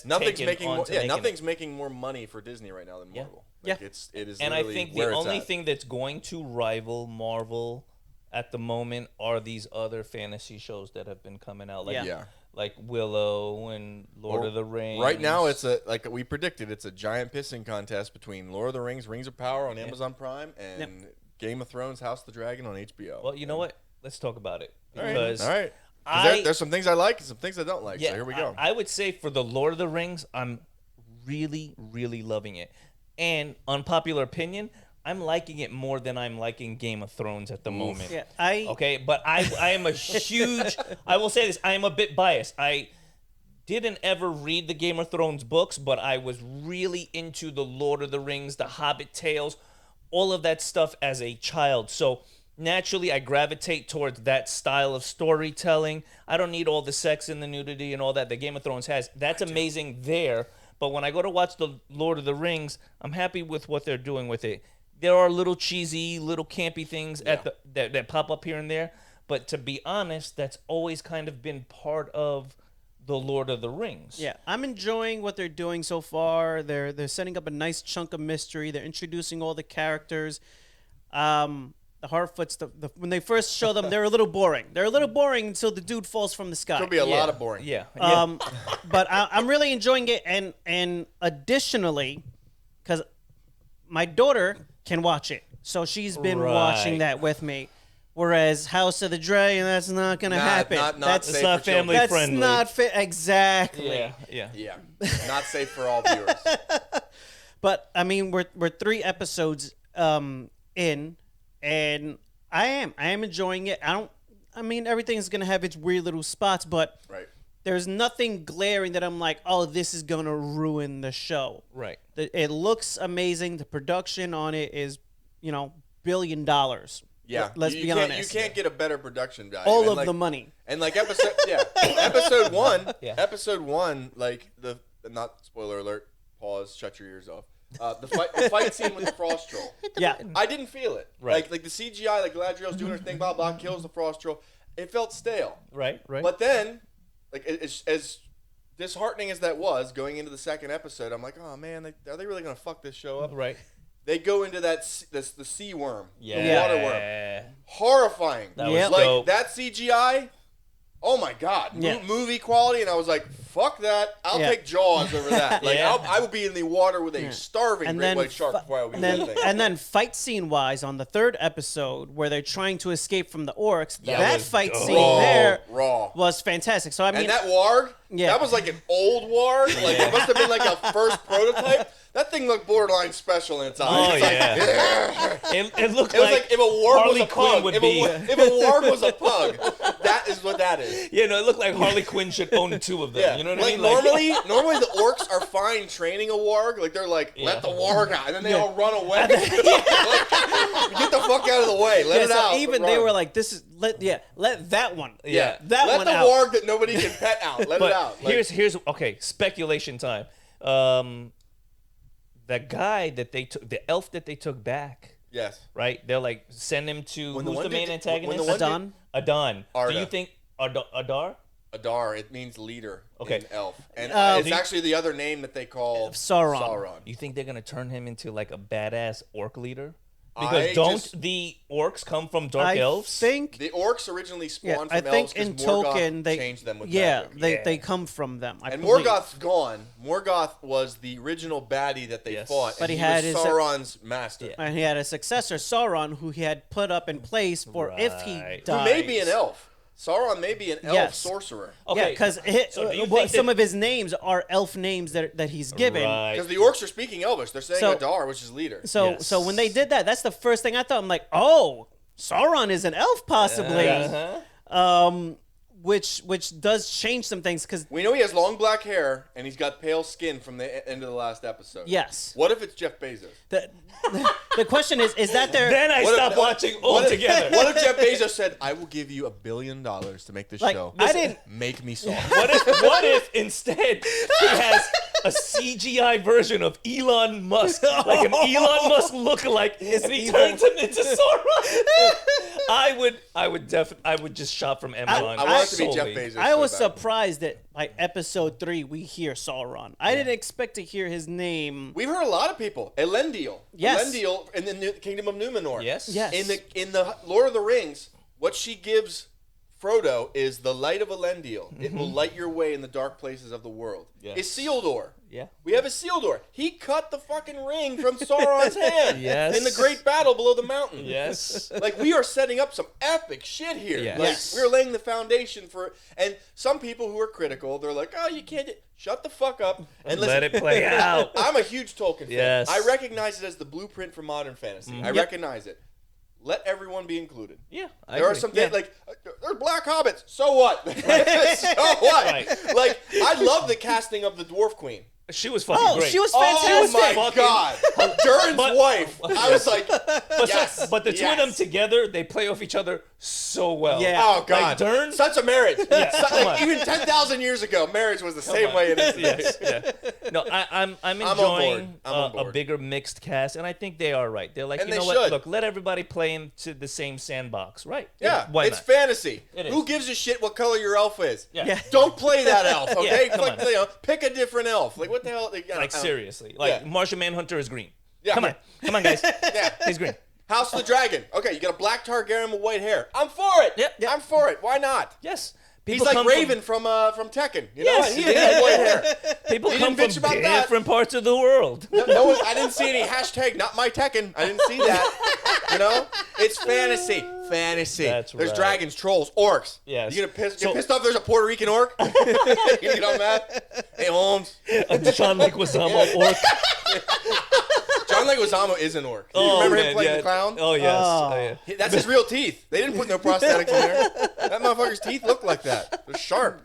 nothing's making more money for Disney right now than Marvel. Like, it is. And I think the only thing that's going to rival Marvel at the moment are these other fantasy shows that have been coming out. Like Willow and Lord of the Rings. Right now, it's like we predicted. It's a giant pissing contest between Lord of the Rings, Rings of Power on Amazon Prime, and Game of Thrones, House of the Dragon on HBO. Well, you know what? Let's talk about it. Because all right. There's some things I like and some things I don't like. So here we go. I would say for the Lord of the Rings, I'm really, really loving it. And unpopular opinion, I'm liking it more than I'm liking Game of Thrones at the moment. Yeah, but I am a huge. I will say this. I am a bit biased. I didn't ever read the Game of Thrones books, but I was really into the Lord of the Rings, the Hobbit tales, all of that stuff as a child. So naturally, I gravitate towards that style of storytelling. I don't need all the sex and the nudity and all that Game of Thrones has. That's amazing there. But when I go to watch the Lord of the Rings, I'm happy with what they're doing with it. There are little cheesy, little campy things that pop up here and there. But to be honest, that's always kind of been part of the Lord of the Rings. Yeah, I'm enjoying what they're doing so far. They're setting up a nice chunk of mystery. They're introducing all the characters. The Harfoots, when they first show them, they're a little boring. They're a little boring until the dude falls from the sky. Could be a lot of boring. Yeah. But I'm really enjoying it, and additionally, because my daughter can watch it, so she's been watching that with me. Whereas House of the Dragon, that's not going to happen. That's not family friendly. That's not exactly. Yeah. Not safe for all viewers. But I mean, we're 3 episodes in. And I am enjoying it. I mean, everything's going to have its weird little spots, but there's nothing glaring that I'm like, oh, this is going to ruin the show. Right. It looks amazing. The production on it is, $1 billion. Yeah. Let's be honest. You can't get a better production value. All of the money. And like episode one, like not spoiler alert, pause, shut your ears off. The fight scene with the Frost Troll. Yeah, I didn't feel it. Right. Like the CGI, like Galadriel's doing her thing, blah blah, kills the Frost Troll. It felt stale. Right. But then, like as disheartening as that was, going into the second episode, I'm like, oh man, are they really gonna fuck this show up? Right. They go into the sea worm, the Yeah. water worm. Horrifying. That was like dope. that CGI. Oh my God, movie quality, and I was like, "Fuck that! I'll take Jaws over that." Like, I would be in the water with a starving great white shark before I would do that thing. And then fight scene wise, on the 3rd episode, where they're trying to escape from the orcs, that fight scene there was fantastic. So I mean, and that warg, that was like an old warg. Like it must have been like a first prototype. That thing looked borderline special inside. Oh, it looked like if a warg Harley was a Quinn pug. would If be. a warg was a pug, that is what that is. Yeah, no, it looked like Harley Quinn should own 2 of them. Yeah. You know what I mean? Normally the orcs are fine training a warg. Like they're like, let the warg out, and then they all run away. Like, get the fuck out of the way. Let it out. Even they were like, "This is let that one." Yeah, that let one the out. warg that nobody can pet out. Let it out. Like, here's okay. Speculation time. The guy that they took, the elf that they took back. Yes. Right? They're like, send him to, who's the main antagonist? Adon. Do you think, Adar? Adar, it means leader in elf. And it's actually the other name that they call Sauron. You think they're going to turn him into like a badass orc leader? Because the orcs come from dark elves? I think the orcs originally spawned from elves. I think in Tolkien they changed them with they come from them. And Morgoth's gone. Morgoth was the original baddie that they fought, but and he had was Sauron's master. And he had a successor, Sauron, who he had put up in place for if he dies. Who may be an elf. Sauron may be an elf sorcerer. Okay. Yeah, because some of his names are elf names that he's given. Because the orcs are speaking Elvish. They're saying Adar, which is leader. So when they did that, that's the first thing I thought. I'm like, oh, Sauron is an elf possibly. which does change some things because We know he has long black hair and he's got pale skin from the end of the last episode. yes, What if it's Jeff Bezos? the question is that there? Then I What if- stopped watching What if- altogether. What if Jeff Bezos said, "I will give you $1 billion to make this Like, show"? I didn't- Make me soft. What if instead he has a CGI version of Elon Musk, like an Elon Musk lookalike, and he turns him into Sauron? I would just shop from Amazon. I want it to be Jeff solely. Bezos. I so was bad. surprised that by episode 3 we hear Sauron. I didn't expect to hear his name. We've heard a lot of people. Elendil. Yes. Elendil in the Kingdom of Numenor. Yes. Yes. In the Lord of the Rings, what she gives Frodo is the light of Elendil. It will light your way in the dark places of the world. Yes. Isildur. Yeah. We have Isildur. He cut the fucking ring from Sauron's hand. Yes. In the great battle below the mountain. Yes. Like, we are setting up some epic shit here. Yes. Like, Yes. we're laying the foundation for... And some people who are critical, they're like, oh, you can't... Shut the fuck up and listen. Let it play out. I'm a huge Tolkien fan. Yes. I recognize it as the bluept for modern fantasy. I recognize it. Let everyone be included. Yeah. There are some things like there's black hobbits. So what? So what? Right. Like, I love the casting of the Dwarf Queen. She was fucking Oh, great. she was Oh fantastic. my Fucking- god, Durin's But- wife. I was like, But, yes, but the two of them yes. together, they play off each other so well. Yeah. Oh god, Like Dern? such a marriage. Yeah, So- come like, on. even 10,000 years ago, marriage was the same way it is today. Yes, yeah. No, I'm on enjoying board. I'm on a board. bigger mixed cast, and I think they are right. They're like, And you they know what? should. Look, let everybody play into the same sandbox, right? Yeah, Why it's not? fantasy. It is. Who gives a shit what color your elf is? Yeah. Yeah. Don't play that elf, okay? Yeah, come on. Pick a different elf. Like, what the hell? Like, Like seriously, like Yeah. Martian Manhunter is green. Yeah. Come on, guys. Yeah. He's green. House of the Dragon. Okay, you got a black Targaryen with white hair. I'm for it. Yeah. I'm for it. Why not? Yes. He's People like come Raven from Tekken. You know Yes, what? He had white hair. People You come didn't bitch from about that. different parts of the world. No one, I didn't see any hashtag not my Tekken. I didn't see that. You know? It's fantasy. Fantasy. That's There's right. dragons, trolls, orcs. Yes. You get So- pissed off there's a Puerto Rican orc? You get all mad? Hey, Holmes. John Leguizamo orc. John Leguizamo is an orc. You Oh, remember man, him playing yeah. the clown? Oh yes. Oh. Oh, yeah. That's his real teeth. They didn't put no prosthetics in there. That motherfucker's teeth look like that. They're sharp.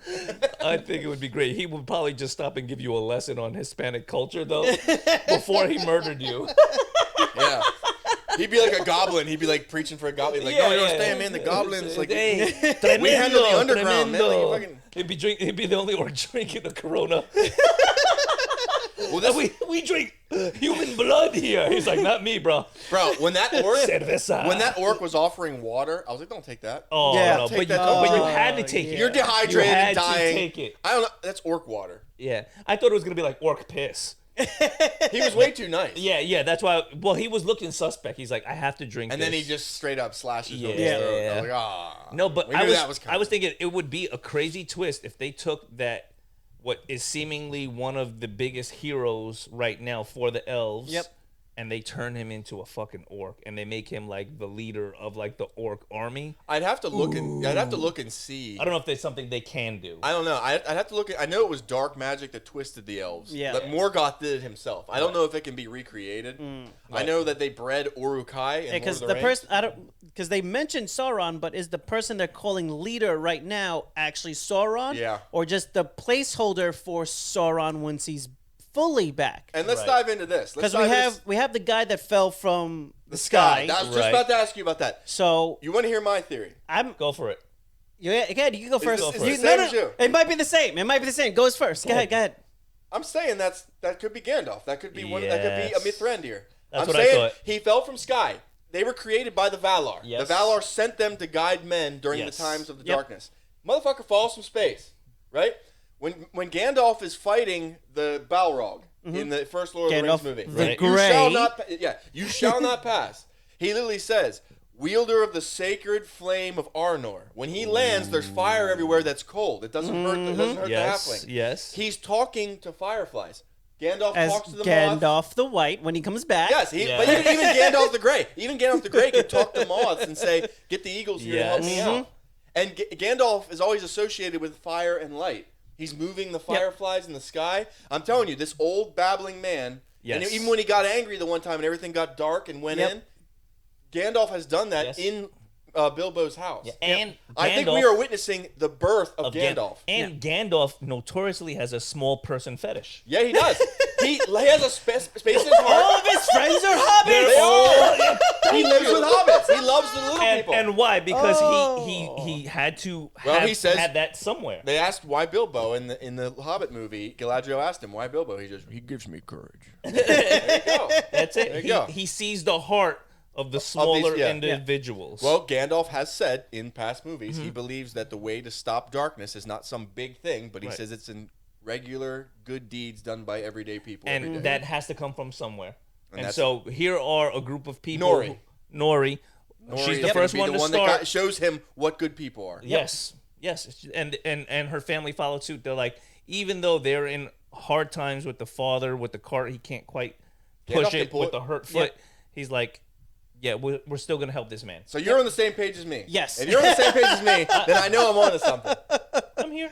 I think it would be great. He would probably just stop and give you a lesson on Hispanic culture, though, before he murdered you. Yeah. He'd be like a goblin. He'd be like preaching for a goblin. Like, no, you don't understand, man. The goblins, like, Hey, we handle the underground, man. Like, tremendo. you fucking- He'd be the only orc drinking a Corona. well, that's, we drink human blood here. He's like, not me, bro. bro, when that Cerveza. orc was offering water, I was like, don't take that. Oh Yeah, no, take but you, that. but you Oh, had to take yeah. it. You're You dehydrated, had dying. to take it. I don't know. That's orc water. Yeah, I thought it was gonna be like orc piss. He was way too nice. Yeah, that's why. Well, he was looking suspect. He's like, I have to drink. And this. then he just straight up slashes Yeah. over his throat. I Yeah. was like, ah. No, but We I knew was, that was coming. I was thinking it would be a crazy twist if they took that, what is seemingly one of the biggest heroes right now for the elves. Yep. And they turn him into a fucking orc, and they make him like the leader of like the orc army. I'd have to look and see. I don't know if there's something they can do. I don't know. I'd have to look at. I know it was dark magic that twisted the elves. Yeah. But Morgoth did it himself. I don't know if it can be recreated. I know that they bred Uruk-hai in Because Lord the of the Rings. person, I don't, because they mentioned Sauron, but is the person they're calling leader right now actually Sauron? Yeah. Or just the placeholder for Sauron once he's fully back? And let's Right. dive into this. Let's Because we dive into have we have the guy that fell from the sky. I was just Right. about to ask you about that. So You want to hear my theory? I'm Go for it. again. You can go first. go Is first. it the same as you? It might be the same. It might be the same. Goes first. Go ahead. Go ahead. I'm saying that could be Gandalf. That could be one. That could be a Yes. Mithrandir. That's I'm what I saying thought. he fell from sky. They were created by the Valar. Yes. The Valar sent them to guide men during Yes. the times of the Yep. darkness. Motherfucker falls from space, right? When Gandalf is fighting the Balrog in the first Lord of the Gandalf Rings movie, the Right. you shall Grey. not. You shall not pass. He literally says, "Wielder of the sacred flame of Arnor." When he lands, there's fire everywhere that's cold. It doesn't hurt. It doesn't hurt Yes. the halfling. Yes. He's talking to fireflies. Gandalf As talks to the moth. Gandalf the White when he comes back. Yes, Yeah. but even Gandalf the Grey. Even Gandalf the Grey can talk to moths and say, "Get the eagles here to help me Yes. out." And Gandalf is always associated with fire and light. He's moving the fireflies in the sky. I'm telling you, this old babbling man. Yes. And even when he got angry the one time and everything got dark and went Yep. in, Gandalf has done that Yes. in Bilbo's house. And I think we Gandalf- are witnessing the birth of Gandalf. And Gandalf notoriously has a small person fetish. Yeah, he does. he has a space in his heart. All of his friends are hobbits. They are. He lives with hobbits. He loves the little people. And why? Because he had to had that somewhere. They asked why Bilbo in the Hobbit movie. Galadriel asked him why Bilbo. He gives me courage. There you go. That's it. There you go. He sees the heart of the smaller individuals. Well, Gandalf has said in past movies he believes that the way to stop darkness is not some big thing, but he says it's in regular good deeds done by everyday people. And that has to come from somewhere. And that's so here are a group of people. Nori. Nori. She's the first one to start. That shows him what good people are. Yes. And her family followed suit. They're like, even though they're in hard times with the father, with the cart, he can't quite push it with the hurt foot. He's like, yeah, we're still going to help this man. So you're on the same page as me. Yes. If you're on the same page as me, then I know I'm on to something. I'm here.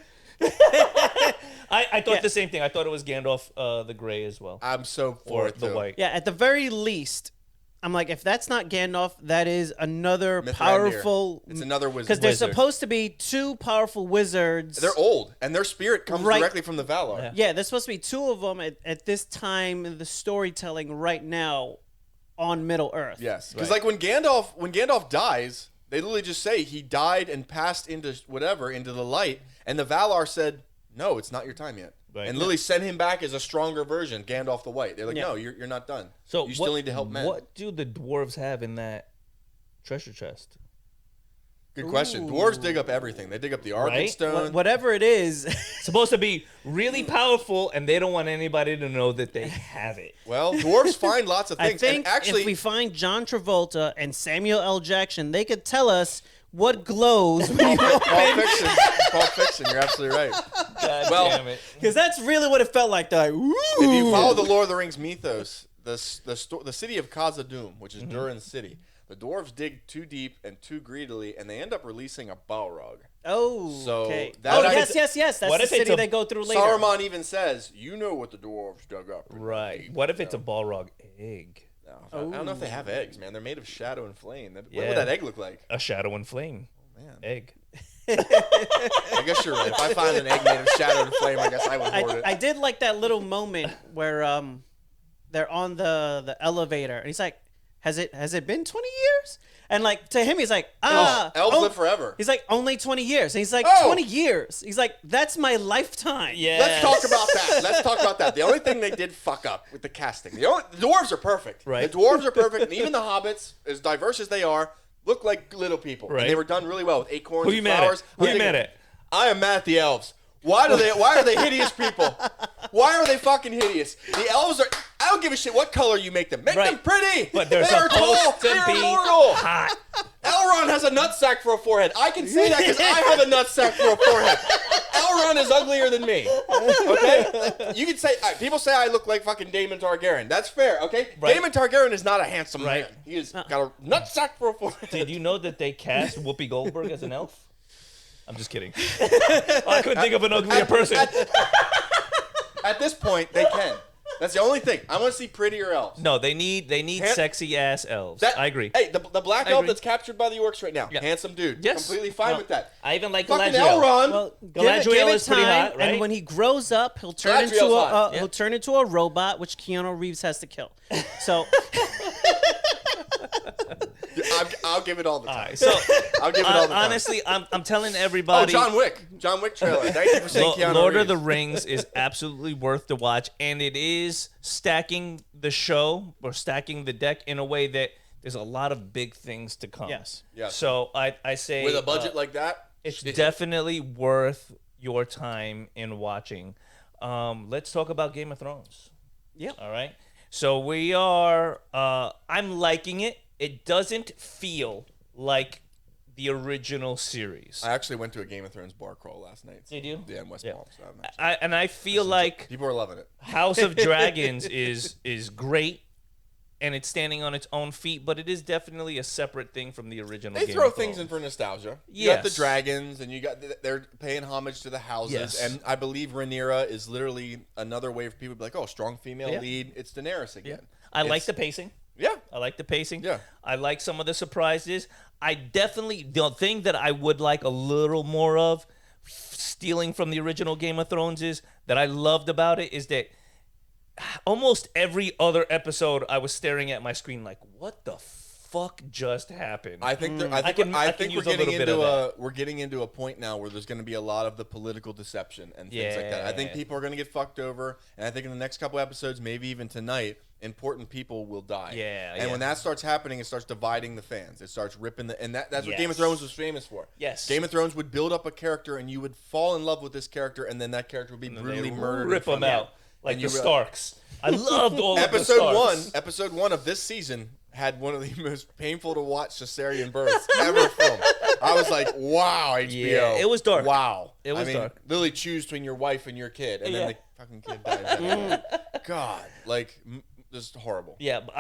I thought the same thing. I thought it was Gandalf the Grey as well. I'm so for it, the too. white. Yeah, at the very least, I'm like, if that's not Gandalf, that is another Mithrandir. powerful. It's another wizard. Because there's supposed to be two powerful wizards. They're old, and their spirit comes directly from the Valar. Yeah, there's supposed to be two of them at this time in the storytelling right now on Middle Earth. Yes, because like when Gandalf dies, they literally just say he died and passed into the light, and the Valar said, "No, it's not your time yet." Right. And literally sent him back as a stronger version, Gandalf the White. They're like, "No, you're not done. So you still need to help men." What do the dwarves have in that treasure chest? Good question. Dwarves dig up everything. They dig up the Arkenstone. Whatever it is. Supposed to be really powerful, and they don't want anybody to know that they have it. Well, dwarves find lots of things. I think and actually, if we find John Travolta and Samuel L. Jackson, they could tell us what glows when you open. Pulp Fiction. You're absolutely right. God damn it. Because that's really what it felt like. Like, ooh. If you follow the Lord of the Rings mythos, the city of Khazad-dûm, which is Durin's city, the dwarves dig too deep and too greedily, and they end up releasing a Balrog. Oh, so okay. That yes. That's the city they go through later. Saruman even says, "You know what the dwarves dug up." Right. What if it's a Balrog egg? No, I don't know if they have eggs, man. They're made of shadow and flame. What would that egg look like? A shadow and flame. Oh, man. Egg. I guess you're right. If I find an egg made of shadow and flame, I guess I would hoard it. I did like that little moment where they're on the elevator, and he's like, Has it been 20 years? And like to him, he's like, elves live forever. He's like, only 20 years. And he's like, 20 years. He's like, that's my lifetime. Yeah. Let's talk about that. The only thing they did fuck up with the casting. The dwarves are perfect. Right. The dwarves are perfect, and even the hobbits, as diverse as they are, look like little people. Right. And they were done really well with acorns Who you and mad flowers. at? Who you mad at? I am mad at the elves. Why are they hideous people? Why are they fucking hideous? The elves are. I don't give a shit what color you make them. Make them pretty. But they're they are tall. supposed to They're be immortal. hot. Elrond has a nutsack for a forehead. I can say that because I have a nutsack for a forehead. Elrond is uglier than me. Okay? You can say, people say I look like fucking Daemon Targaryen. That's fair, okay? Right. Daemon Targaryen is not a handsome man. He has got a nutsack for a forehead. Did you know that they cast Whoopi Goldberg as an elf? I'm just kidding. I couldn't think of an uglier person. At this point, they can. That's the only thing. I want to see prettier elves. No, they need sexy ass elves. I agree. Hey, the black elf that's captured by the orcs right now. Yeah. Handsome dude. Yes. Completely fine with that. I even like fucking Galadriel. Elrond. Well, Galadriel give it is pretty time, hot, right? and when he grows up, he'll turn into a robot, which Keanu Reeves has to kill. So I'll give it all the time. All right, so I'll give it all the time. honestly, I'm telling everybody. John Wick trailer. Thank you for saying Keanu Lord Reeves. of the Rings is absolutely worth the watch, and it is stacking the show or stacking the deck in a way that there's a lot of big things to come. Yes. So I say With a budget like that, it's definitely worth your time in watching. Let's talk about Game of Thrones. Yeah. All right. So we are. I'm liking it. It doesn't feel like the original series. I actually went to a Game of Thrones bar crawl last night. Did you? Yeah, in West Palm. So I feel like people are loving it. House of Dragons is great, and it's standing on its own feet, but it is definitely a separate thing from the original. They Game throw of things Thrones. in for nostalgia. You Yes. got the dragons, and you got they're paying homage to the houses, Yes. and I believe Rhaenyra is literally another way for people to be like, oh, strong female Yeah. lead. It's Daenerys again. I like the pacing. Yeah, I like the pacing. Yeah. I like some of the surprises. The thing that I would like a little more of, stealing from the original Game of Thrones, is that I loved about it is that almost every other episode I was staring at my screen like, what the fuck just happened? I think I can we're use a little getting bit of into we're getting into a point now where there's going to be a lot of the political deception and things like that. I think Yeah. people are going to get fucked over, and I think in the next couple episodes, maybe even tonight, important people will die. Yeah, and yeah. when that starts happening, it starts dividing the fans. It starts ripping that's what Game of Yes. Thrones was famous for. Yes. Game of Thrones would build up a character, and you would fall in love with this character, and then that character would be brutally They murdered. rip in them front of out you. like And the you realize- Starks. I loved all of the Starks. Episode one of this season had one of the most painful to watch cesarean births ever filmed. I was like, wow, HBO. Yeah, it was dark. Wow. It was dark. Literally choose between your wife and your kid, and then the fucking kid dies. God, just horrible. Yeah, but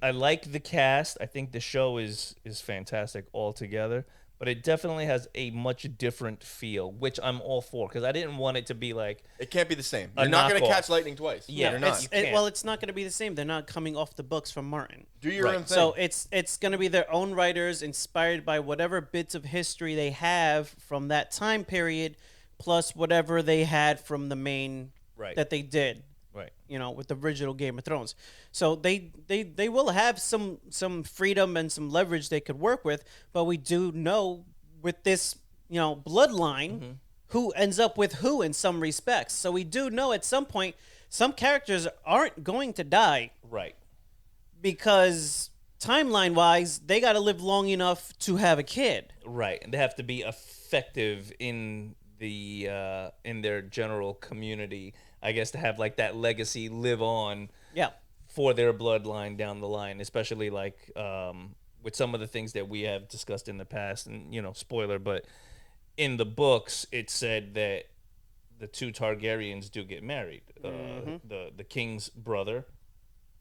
I like the cast. I think the show is fantastic altogether, but it definitely has a much different feel, which I'm all for, because I didn't want it to be like It can't be the same. A You're not going to knockoff. catch lightning twice. Yeah, you're not. you can't. Well, it's not going to be the same. They're not coming off the books from Martin. Do your Right. own thing. So it's going to be their own writers, inspired by whatever bits of history they have from that time period, plus whatever they had from the main Right. that they did. right. With the original Game of Thrones. So they will have some freedom and some leverage they could work with, but we do know with this, bloodline who ends up with who in some respects. So we do know at some point some characters aren't going to die Right. because timeline-wise they got to live long enough to have a kid. Right. And they have to be effective in their general community, I guess, to have like that legacy live on Yeah. for their bloodline down the line, especially like with some of the things that we have discussed in the past, and spoiler, but in the books it said that the two Targaryens do get married. The king's brother,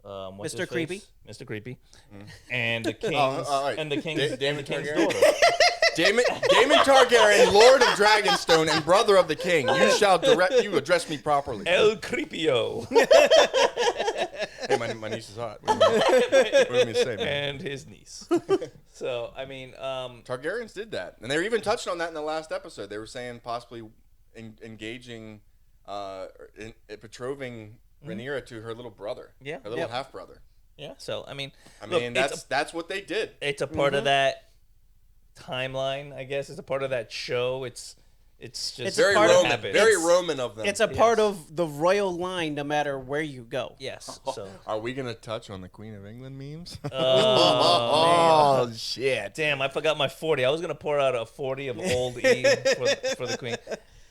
what's Mr. his Creepy. face? Mr. Creepy, and the king's all right. and the king's, Daemon and the king's Targaryen? daughter. Daemon Targaryen, Lord of Dragonstone and brother of the king, you address me properly. El Creepio Hey, my niece is hot. What do you want me to say, man? and his niece. So I mean, Targaryens did that, and they were even touched on that in the last episode. They were saying possibly engaging, betrothing Rhaenyra to her little brother, Yeah. her little half brother. yeah. So I mean, I mean, that's what they did. it's a part of that timeline, I guess. It's a part of that show. It's just It's Very part of- Roman, habit. very It's- Roman of them. It's a part of the royal line no matter where you go. Yes. So Are we gonna touch on the Queen of England memes? oh, shit! damn, I forgot my 40. I was gonna pour out a 40 of old E for the Queen.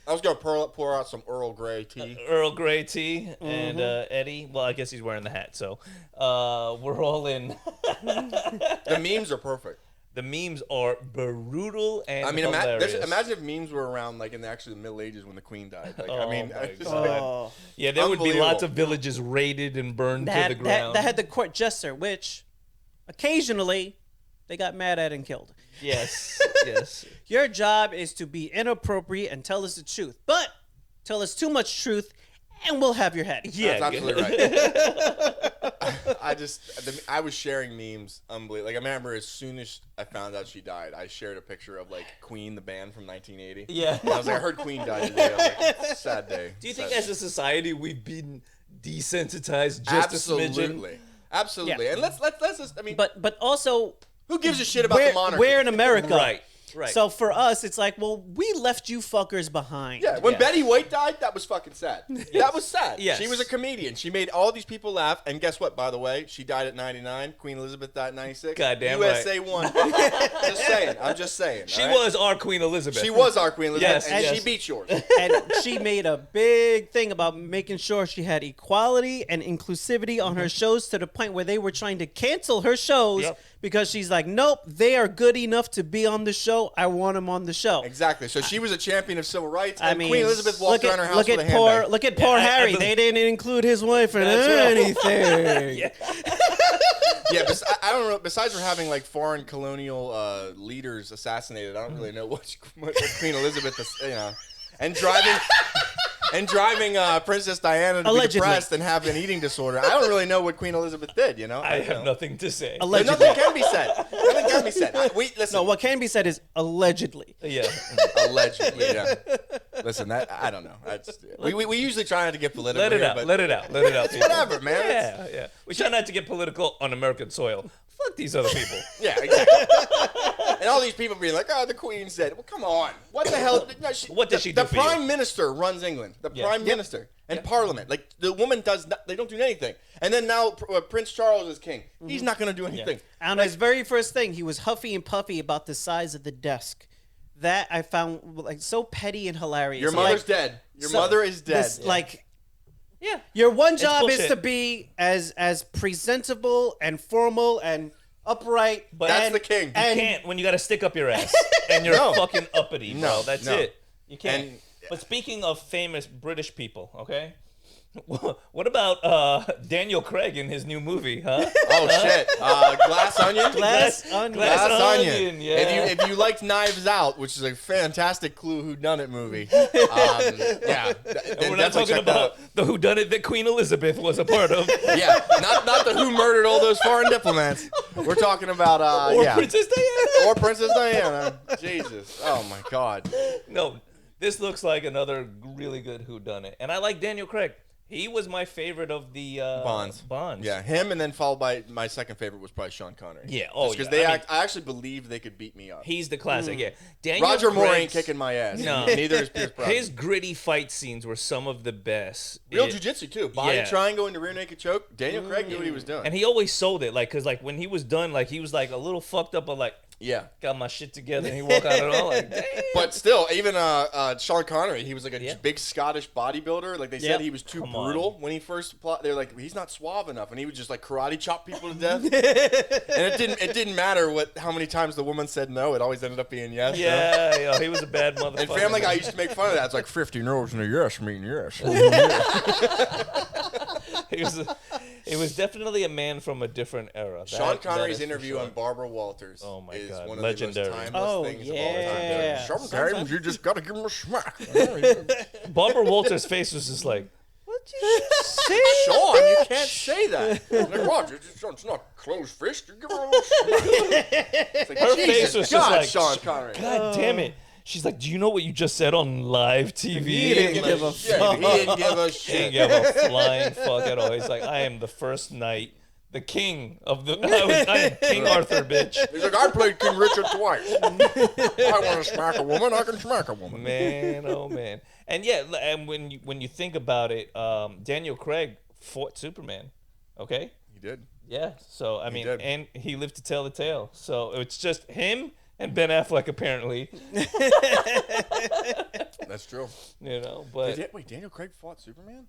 I was gonna pour out some Earl Grey tea. Earl Grey tea and Eddie. Well, I guess he's wearing the hat, so we're all in. The memes are perfect. The memes are brutal and I mean, hilarious. imagine if memes were around like in the Middle Ages when the Queen died. Like, I Oh mean, my just, God. Oh. Yeah, there would be lots Unbelievable. of villages raided and burned to the ground. That had the court jester, which occasionally they got mad at and killed. Yes, yes. Your job is to be inappropriate and tell us the truth, but tell us too much truth and we'll have your head. Yeah, That's absolutely right. I was sharing memes. Unbelievable. Like I remember as soon as I found out she died, I shared a picture of like Queen, the band from 1980. Yeah. And I was like, I heard Queen died today. I was like, sad day. Do you think Sad as a society we've been desensitized just a smidgen? Absolutely. Absolutely. Yeah. And let's just. I mean, But also who gives a shit about the monarchy? we're in America. Right, right. So for us, it's like, well, we left you fuckers behind. Yeah, when Yeah. Betty White died, that was fucking sad. That was sad. Yes. She was a comedian. She made all these people laugh. And guess what, by the way? She died at 99. Queen Elizabeth died at 96. Goddamn USA won. Just saying. I'm just saying. She all right? was our Queen Elizabeth. She was our Queen Elizabeth. Yes, and yes. she beat yours. And she made a big thing about making sure she had equality and inclusivity on her shows, to the point where they were trying to cancel her shows Yep. because she's like, nope, they are good enough to be on the show. I want them on the show. Exactly. So she was a champion of civil rights. I And mean, Queen Elizabeth walked around her house look with at a handbag. look at poor I Harry. believe- They didn't include his wife in That's right. anything. Yeah. Yeah, I don't know. Besides her having like foreign colonial leaders assassinated, I don't really know what Queen Elizabeth is, and driving and driving Princess Diana to Allegedly. be depressed and have an eating disorder. I don't really know what Queen Elizabeth did. You know, I have nothing to say. But Allegedly. nothing can be said. Nothing can be said. Listen. No, what can be said is allegedly. Yeah. Allegedly, yeah. Listen, that I don't know. We usually try not to get political. Let it here, out. but Let it out. Let it out. people. whatever, man. Yeah, yeah. We try not to get political on American soil. Fuck these other people. Yeah, exactly. And all these people being like, "Oh, the Queen said." Well, come on. What the hell? No, What did she do The for you? Prime Minister runs England. The Yeah. Prime Minister and Parliament. Like the woman does. Not, they don't do anything. And then now Prince Charles is king. He's not going to do anything. On his very first thing, he was huffy and puffy about the size of the desk. That I found like so petty and hilarious. Your mother's dead. Your mother is dead. Yeah, your one job is bullshit. to be as presentable and formal and upright. But That's and, the king. You And can't when you got to stick up your ass and you're No. fucking uppity, bro. No, That's no. it. You can't. And- But speaking of famous British people, okay? What about Daniel Craig in his new movie, huh? Oh shit! Glass Onion. Glass Onion. Glass Glass Onion, Onion. yeah. If you liked Knives Out, which is a fantastic Clue whodunit movie, yeah, And we're not talking about the whodunit that Queen Elizabeth was a part of. Yeah, not the who murdered all those foreign diplomats. We're talking about Or yeah, Princess Diana. or Princess Diana. Jesus, oh my God. No, this looks like another really good whodunit. And I like Daniel Craig. He was my favorite of the Bonds. Bonds. Yeah, him, and then followed by my second favorite was probably Sean Connery. Yeah, oh, because yeah. I actually believe they could beat me up. He's the classic, yeah. Daniel Roger Moore ain't Craig's- kicking my ass. No. Neither is Pierce Brosnan. His gritty fight scenes were some of the best. Real It- jujitsu too. Body Yeah. triangle into rear naked choke. Daniel Craig knew what he was doing. And he always sold it, like, cause like when he was done, like he was like a little fucked up, but like yeah. got my shit together, and he walk out and all like, damn. But still, even Sean Connery, he was like a Yeah. big Scottish bodybuilder. Like they said, Yep. he was too Come on. brutal when he first. They're like, he's not suave enough, and he would just like karate chop people to death. And it didn't matter how many times the woman said no. It always ended up being yes. Yeah, yo, he was a bad motherfucker. And Family Guy used to make fun of that. It's like 50 no's and a yes mean yes. It was definitely a man from a different era. Sean That Connery's is for interview sure. on Barbara Walters Oh my is God, one of legendary. the most timeless Oh, things yeah. of all time. Sometimes- Sometimes you just gotta give him a smack. Barbara Walters' face was just like, what you say? Sean, you can't say that. Like, what? It's not closed fist. You give her a little smack. It's like, Her Jesus face was God, just like, Sean Connery. God damn it. She's like, do you know what you just said on live TV? He didn't give a shit. fuck. He didn't give a He shit. didn't give a flying fuck at all. He's like, I am the first knight, the king of the. I am King Arthur, bitch. He's like, I played King Richard twice. I want to smack a woman. I can smack a woman. Man, oh man, and yeah, and when you think about it, Daniel Craig fought Superman. Okay, He did. yeah. So I mean, did. and he lived to tell the tale. So it's just him and Ben Affleck apparently. That's true. You know, but Wait, Daniel Craig fought Superman?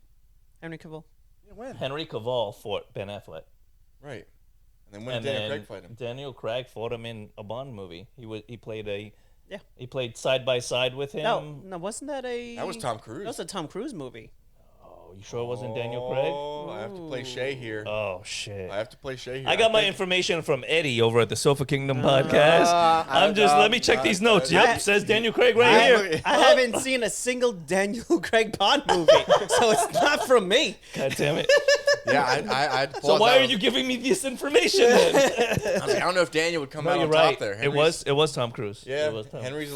Henry Cavill. Yeah, when? Henry Cavill fought Ben Affleck. Right. And then when And did Daniel then Craig fight him? Daniel Craig fought him in a Bond movie. He played Yeah. he played side by side with him. No, wasn't that a? That was Tom Cruise. That was a Tom Cruise movie. Oh, you sure it wasn't Daniel Craig? Oh, I have to play Shay here. Oh shit. I have to play Shay here. I got my think- information from Eddie over at the Sofa Kingdom podcast. Let me check these notes. Yep, says Daniel Craig right here. I haven't seen a single Daniel Craig Bond movie, so it's not from me. God damn it. Yeah, I'd So pause why that. are you giving me this information then? I was like, I don't know if Daniel would come No, out you're on right. top there. It was Tom Cruise. Yeah, It was Tom. Henry's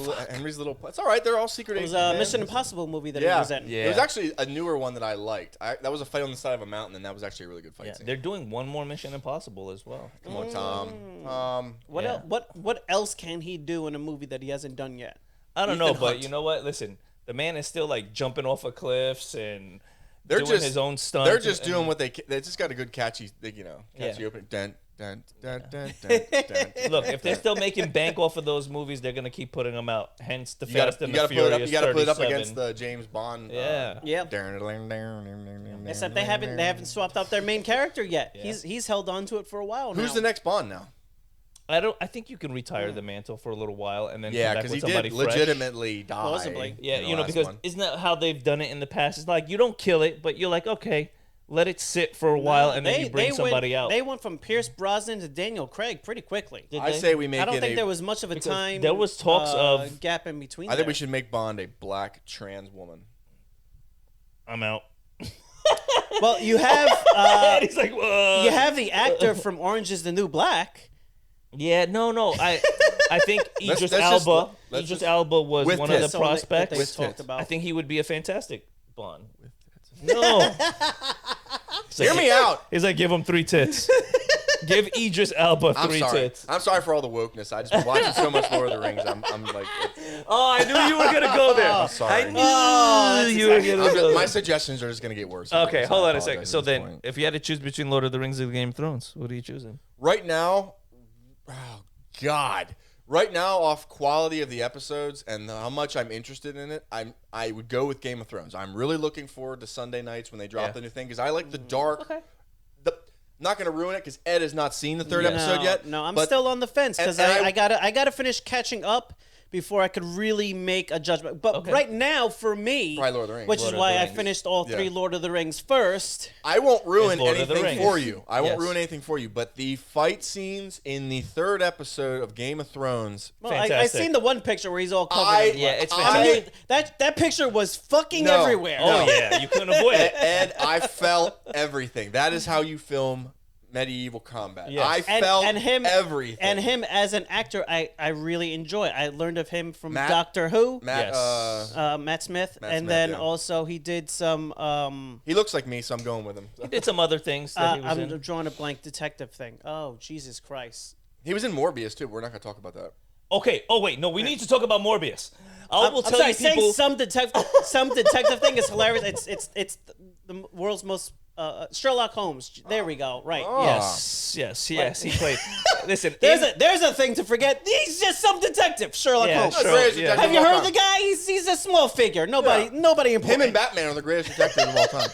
little. It's all right. They're all secret It was agents. a man. Mission Impossible movie that he Yeah. was in. Yeah. It was actually a newer one that I liked. That was a fight on the side of a mountain, and that was actually a really good fight Yeah, scene. they're doing one more Mission Impossible as well. Come on, Tom. What Yeah. what else can he do in a movie that he hasn't done yet? I don't know, Ethan but Hunt. you know what? Listen, the man is still like jumping off of cliffs and They're doing just his own stunts. They're just and- doing what they just got a good catchy, catchy Yeah. opening. Dun, dun, dun, dun, dun, dun. Look, if they're still making bank off of those movies, they're gonna keep putting them out. Hence the You gotta, Fast and you gotta the put it up. Furious. You gotta put it up 37. against the James Bond. Yeah. Yep. Except they haven't swapped out their main character yet. Yeah. He's held on to it for a while now. Who's the next Bond now? I think you can retire the mantle for a little while and then Yeah, come back because with he somebody did fresh. legitimately die. Plausibly. Yeah, in the you know, last because one. isn't that how they've done it in the past? It's like you don't kill it, but you're like, okay, let it sit for a while, and then you bring somebody out. They went from Pierce Brosnan to Daniel Craig pretty quickly. Did I they? say we make I don't it think a. there was much of a Because time. there was talks of- gap in between. I think we there. should make Bond a black trans woman. I'm out. Well, you have He's like, whoa. you have the actor from Orange Is the New Black. Yeah, no. I think Idris Elba was with one tits. of the prospects. That they talked about. I think he would be a fantastic Bond. No. Hear me out. He's like, give him 3 tits. Give Idris Elba I'm 3 sorry. tits. I'm sorry for all the wokeness. I just been watching so much Lord of the Rings. I'm like, Oh, I knew you were gonna go there. I'm sorry. I knew you were gonna go my there. suggestions are just gonna get worse. Okay, hold on a second. apologize So at this then, point. if you had to choose between Lord of the Rings and Game of Thrones, what are you choosing? Right now, oh God. Right now, off quality of the episodes and how much I'm interested in it, I would go with Game of Thrones. I'm really looking forward to Sunday nights when they drop the new thing because I like the dark. Okay. Not going to ruin it because Ed has not seen the third episode yet. No, I'm but still on the fence because and I gotta finish catching up before I could really make a judgment. But Okay. right now, for me, Probably Lord of the Rings. which Lord is of why the I Rings. finished all 3 Yeah. Lord of the Rings first. I won't ruin Lord of the anything Rings. for you. I won't Yes. ruin anything for you. But the fight scenes in the third episode of Game of Thrones. Well, I Fantastic. seen the one picture where he's all covered. in blood. Yeah, it's I fantastic. mean, that picture was fucking No. everywhere. Oh yeah, you couldn't avoid it. Ed, I felt everything. That is how you film medieval combat. Yes. I felt him everything. And him as an actor, I really enjoy. I learned of him from Matt- Doctor Who, Matt, Yes. Matt Smith, Matt and Smith, then yeah. also he did some. he looks like me, so I'm going with him. He did some other things that he was I'm in. drawing a blank detective thing. Oh Jesus Christ! He was in Morbius too. But we're not going to talk about that. Okay. Oh wait, no, we need to talk about Morbius. I will I'm tell sorry, you people. saying some detective thing is hilarious. It's the world's most Sherlock Holmes. There we go. Right. Oh. Yes. He played. Listen, There's a thing to forget. He's just some detective, Sherlock Yeah, Holmes. sure. Greatest yeah. detective Have you of all heard of time. the guy? He's a small figure. Nobody important. Him and Batman are the greatest detectives of all time.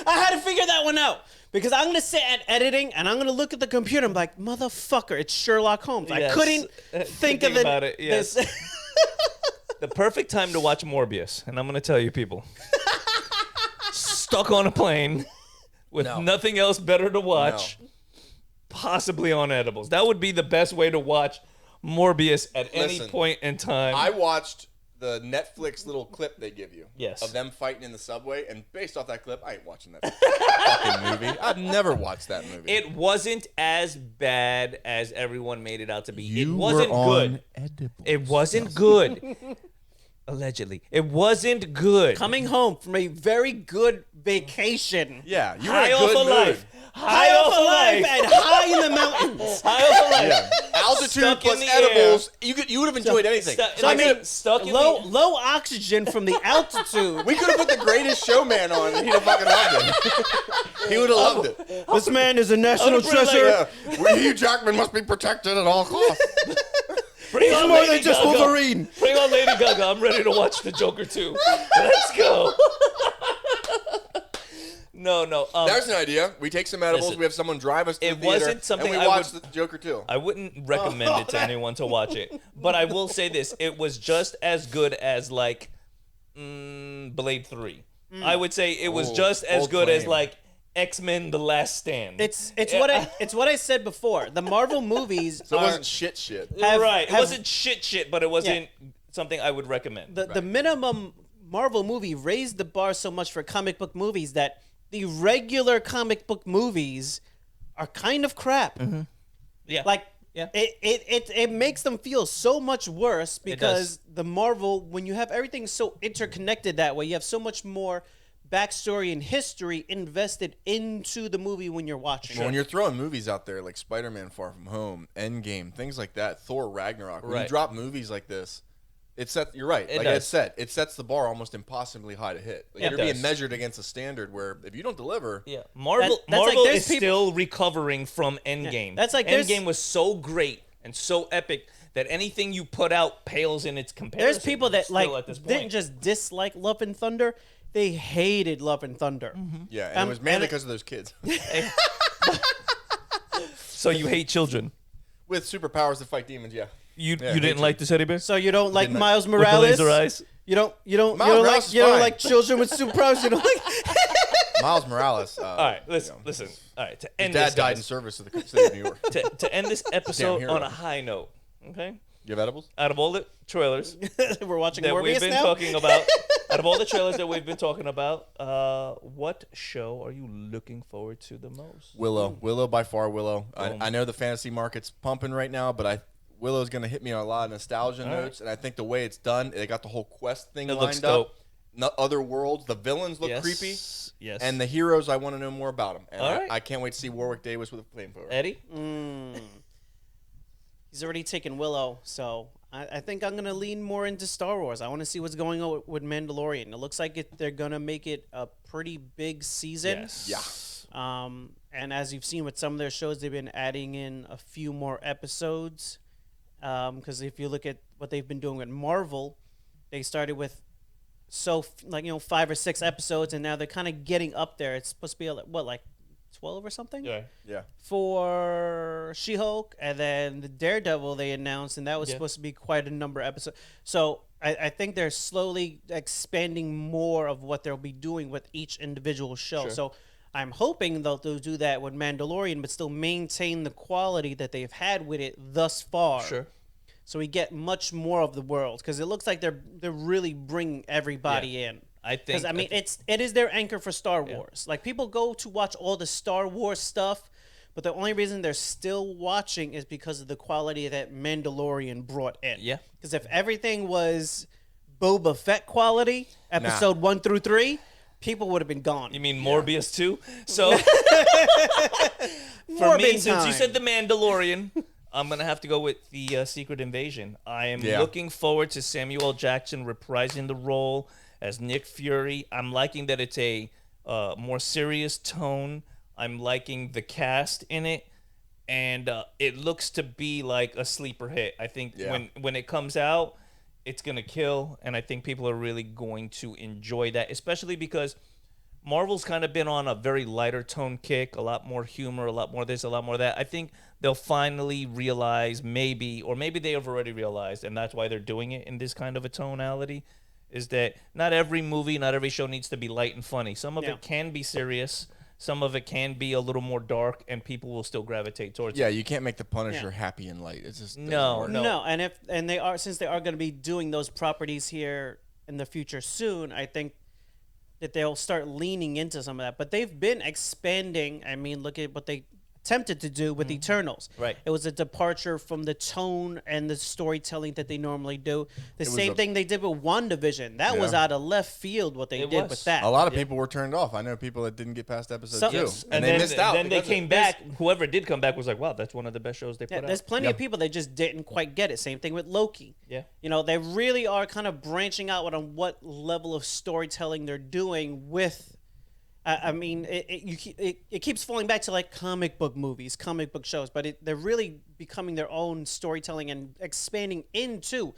I had to figure that one out because I'm gonna sit at editing and I'm gonna look at the computer. I'm like, motherfucker, it's Sherlock Holmes. I Yes. couldn't think of it. about it. Yes. The perfect time to watch Morbius, and I'm gonna tell you people. Stuck on a plane with No. nothing else better to watch, possibly on edibles. That would be the best way to watch Morbius at any Listen, point in time. I watched the Netflix little clip they give you Yes. of them fighting in the subway, and based off that clip, I ain't watching that fucking movie. I've never watched that movie. It wasn't as bad as everyone made it out to be. It wasn't good. It wasn't good. Allegedly. It wasn't good. Coming home from a very good vacation. Yeah, you were High in a off good of mood. life. High off of life and high in the mountains. High off of life. Yeah. Altitude Stuck in plus the edibles. You would have enjoyed anything. So, I mean, stuck in Low the... low oxygen from the altitude. We could have put the Greatest Showman on, and he'd have fucking loved it. He would have loved it. This man is a national put it like treasure. Yeah. Hugh Jackman must be protected at all costs. Bring on more Lady than just Gaga. Wolverine. Bring on Lady Gaga. I'm ready to watch The Joker 2. Let's go. No. There's an idea. We take some edibles. Listen, We have someone drive us to it the theater, wasn't something and we I watch would- the Joker 2. I wouldn't recommend it to anyone to watch it. But I will say this. It was just as good as, like, Blade 3. I would say it was Oh, just as bold good as, claim. like, X-Men The Last Stand. It's what I said before. The Marvel movies So it are wasn't shit. right. It have- wasn't shit, but it wasn't something I would recommend. the minimum Marvel movie raised the bar so much for comic book movies that the regular comic book movies are kind of crap. Yeah. Like Yeah. it makes them feel so much worse because does. the Marvel, when you have everything so interconnected that way, you have so much more backstory and history invested into the movie when you're watching. When you're throwing movies out there like Spider-Man Far From Home, Endgame, things like that, Thor Ragnarok, when you Right. drop movies like this, you're right. It Like I does. said, it sets the bar almost impossibly high to hit. Like It you're does. being measured against a standard where if you don't deliver, Yeah, Marvel that's like Marvel there's is people- still recovering from Endgame. That's like there's- Endgame was so great and so epic that anything you put out pales in its comparison. There's people that still like at this point. didn't just dislike Love and Thunder; they hated Love and Thunder. yeah, and it was mainly and- because of those kids So you hate children. with superpowers to fight demons. Yeah, You Yeah, you didn't hate like the teddy bear? So you don't like Didn't I- Miles With the Morales? laser eyes? You don't Miles Morales is fine. like children with superpowers. You don't like. Miles Morales. All right, listen. All right, to end Dad this, died in guys, service of the city of New York. to end this episode hero. on a high note, okay? You have edibles? Out of all the trailers We're watching that Morbius we've been now. talking about, Out of all the trailers that we've been talking about, what show are you looking forward to the most? Willow by far. Willow. Boom. I know the fantasy market's pumping right now, but Willow's going to hit me on a lot of nostalgia notes, and I think the way it's done, they got the whole quest thing It looks lined up. dope. No, other worlds, the villains look creepy. Yes. And the heroes, I want to know more about them. And All right. I can't wait to see Warwick Davis with a flamethrower. Eddie? He's already taken Willow, so I think I'm going to lean more into Star Wars. I want to see what's going on with Mandalorian. It looks like they're going to make it a pretty big season. Yes. Yeah. And as you've seen with some of their shows, they've been adding in a few more episodes. Because if you look at what they've been doing with Marvel, they started with 5 or 6 episodes, and now they're kind of getting up there. It's supposed to be like 12 or something? Yeah. For She-Hulk, and then the Daredevil they announced, and that was supposed to be quite a number of episodes. So I think they're slowly expanding more of what they'll be doing with each individual show. Sure. So I'm hoping they'll do that with Mandalorian, but still maintain the quality that they've had with it thus far. Sure. So we get much more of the world, because it looks like they're really bringing everybody in. I think. Because it is their anchor for Star Wars. Like, people go to watch all the Star Wars stuff, but the only reason they're still watching is because of the quality that Mandalorian brought in. Yeah. Because if everything was Boba Fett quality, episode 1 through 3, people would have been gone. You mean Morbius too? So for me, since you said the Mandalorian, I'm gonna have to go with the Secret Invasion. I am looking forward to Samuel L. Jackson reprising the role as Nick Fury. I'm liking that it's a more serious tone. I'm liking the cast in it, and it looks to be like a sleeper hit. I think when it comes out, it's gonna kill, and I think people are really going to enjoy that, especially because Marvel's kind of been on a very lighter tone kick, a lot more humor, a lot more this, a lot more that. I think they'll finally realize, maybe they have already realized, and that's why they're doing it in this kind of a tonality, is that not every movie, not every show needs to be light and funny. Some of it can be serious. Some of it can be a little more dark, and people will still gravitate towards it. Yeah, you can't make the Punisher happy and light. It's just No. And since they are going to be doing those properties here in the future soon, I think that they'll start leaning into some of that. But they've been expanding. I mean, look at what they attempted to do with Eternals. Right. It was a departure from the tone and the storytelling that they normally do. The same thing they did with WandaVision. That was out of left field what they did with that. A lot of people were turned off. I know people that didn't get past episode 2. And they then, missed out. Then they came back. Whoever did come back was like, wow, that's one of the best shows they put out. There's plenty of people that just didn't quite get it. Same thing with Loki. Yeah. You know, they really are kind of branching out on what level of storytelling they're doing with. I mean, it keeps falling back to like comic book movies, comic book shows, but they're really becoming their own storytelling and expanding into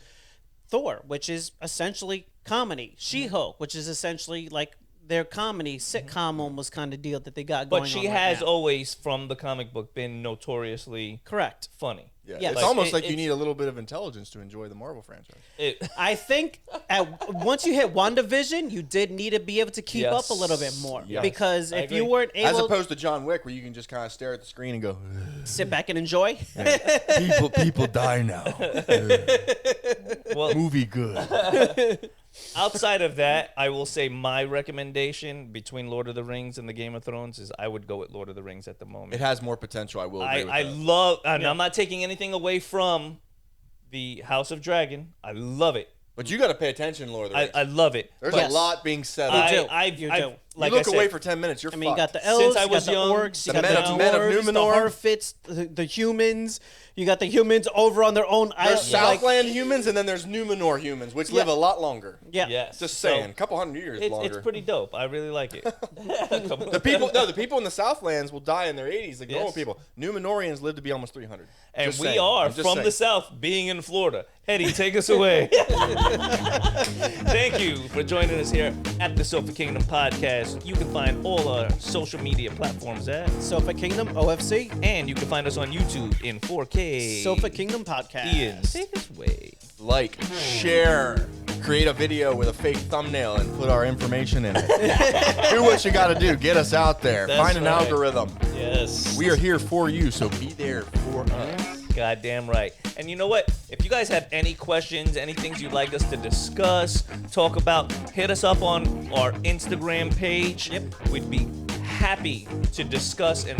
Thor, which is essentially comedy, She-Hulk, which is essentially like their comedy sitcom almost kind of deal that they got going on. But she has always, from the comic book, been notoriously funny. Yeah. Yes. It's almost like you need a little bit of intelligence to enjoy the Marvel franchise. I think once you hit WandaVision, you did need to be able to keep up a little bit more. Yes. Because if you weren't able... As opposed to John Wick, where you can just kind of stare at the screen and go... sit back and enjoy. people die now. Well, movie good. Outside of that, I will say my recommendation between Lord of the Rings and the Game of Thrones is I would go with Lord of the Rings at the moment. It has more potential, I will agree with that. love, and I'm not taking anything away from the House of Dragon. I love it. But you got to pay attention, Lord of the Rings. I love it. There's a lot being said. You do. Like you look I said, away for 10 minutes, you're fucked. I mean, you got the elves, Since I was you got young, the orcs, you the got the men of dwarves, the Numenor. Harfits, the humans. You got the humans over on their own There's island. Southland humans, and then there's Numenor humans, which live a lot longer. Yeah. Yes. Just saying, a couple hundred years longer. It's pretty dope. I really like it. The people in the Southlands will die in their 80s, like normal people. Numenorians live to be almost 300. And Just we saying. are I'm just from saying. the South, being in Florida. Hetty, take us away. Thank you for joining us here at the Sofa Kingdom podcast. You can find all our social media platforms at Sofa Kingdom, OFC. and you can find us on YouTube in 4K. Sofa Kingdom Podcast. Ian, take us away. Like, share, create a video with a fake thumbnail and put our information in it. Do what you got to do. Get us out there. That's Find an right. algorithm. Yes. We are here for you, so be there for us. Goddamn right. And you know what? If you guys have any questions, any things you'd like us to discuss, talk about, hit us up on our Instagram page. Yep. We'd be happy to discuss and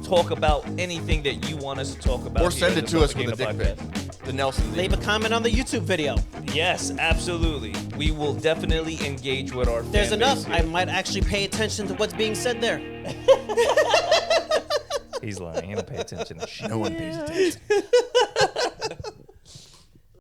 talk about anything that you want us to talk about. Or here send on it the to us with a Propaganda dick Podcast. pic. The Nelson dick. Leave a comment on the YouTube video. Yes, absolutely. We will definitely engage with our There's fan enough. base I here. might actually pay attention to what's being said there. He's lying. He don't pay attention to shit. No one pays attention.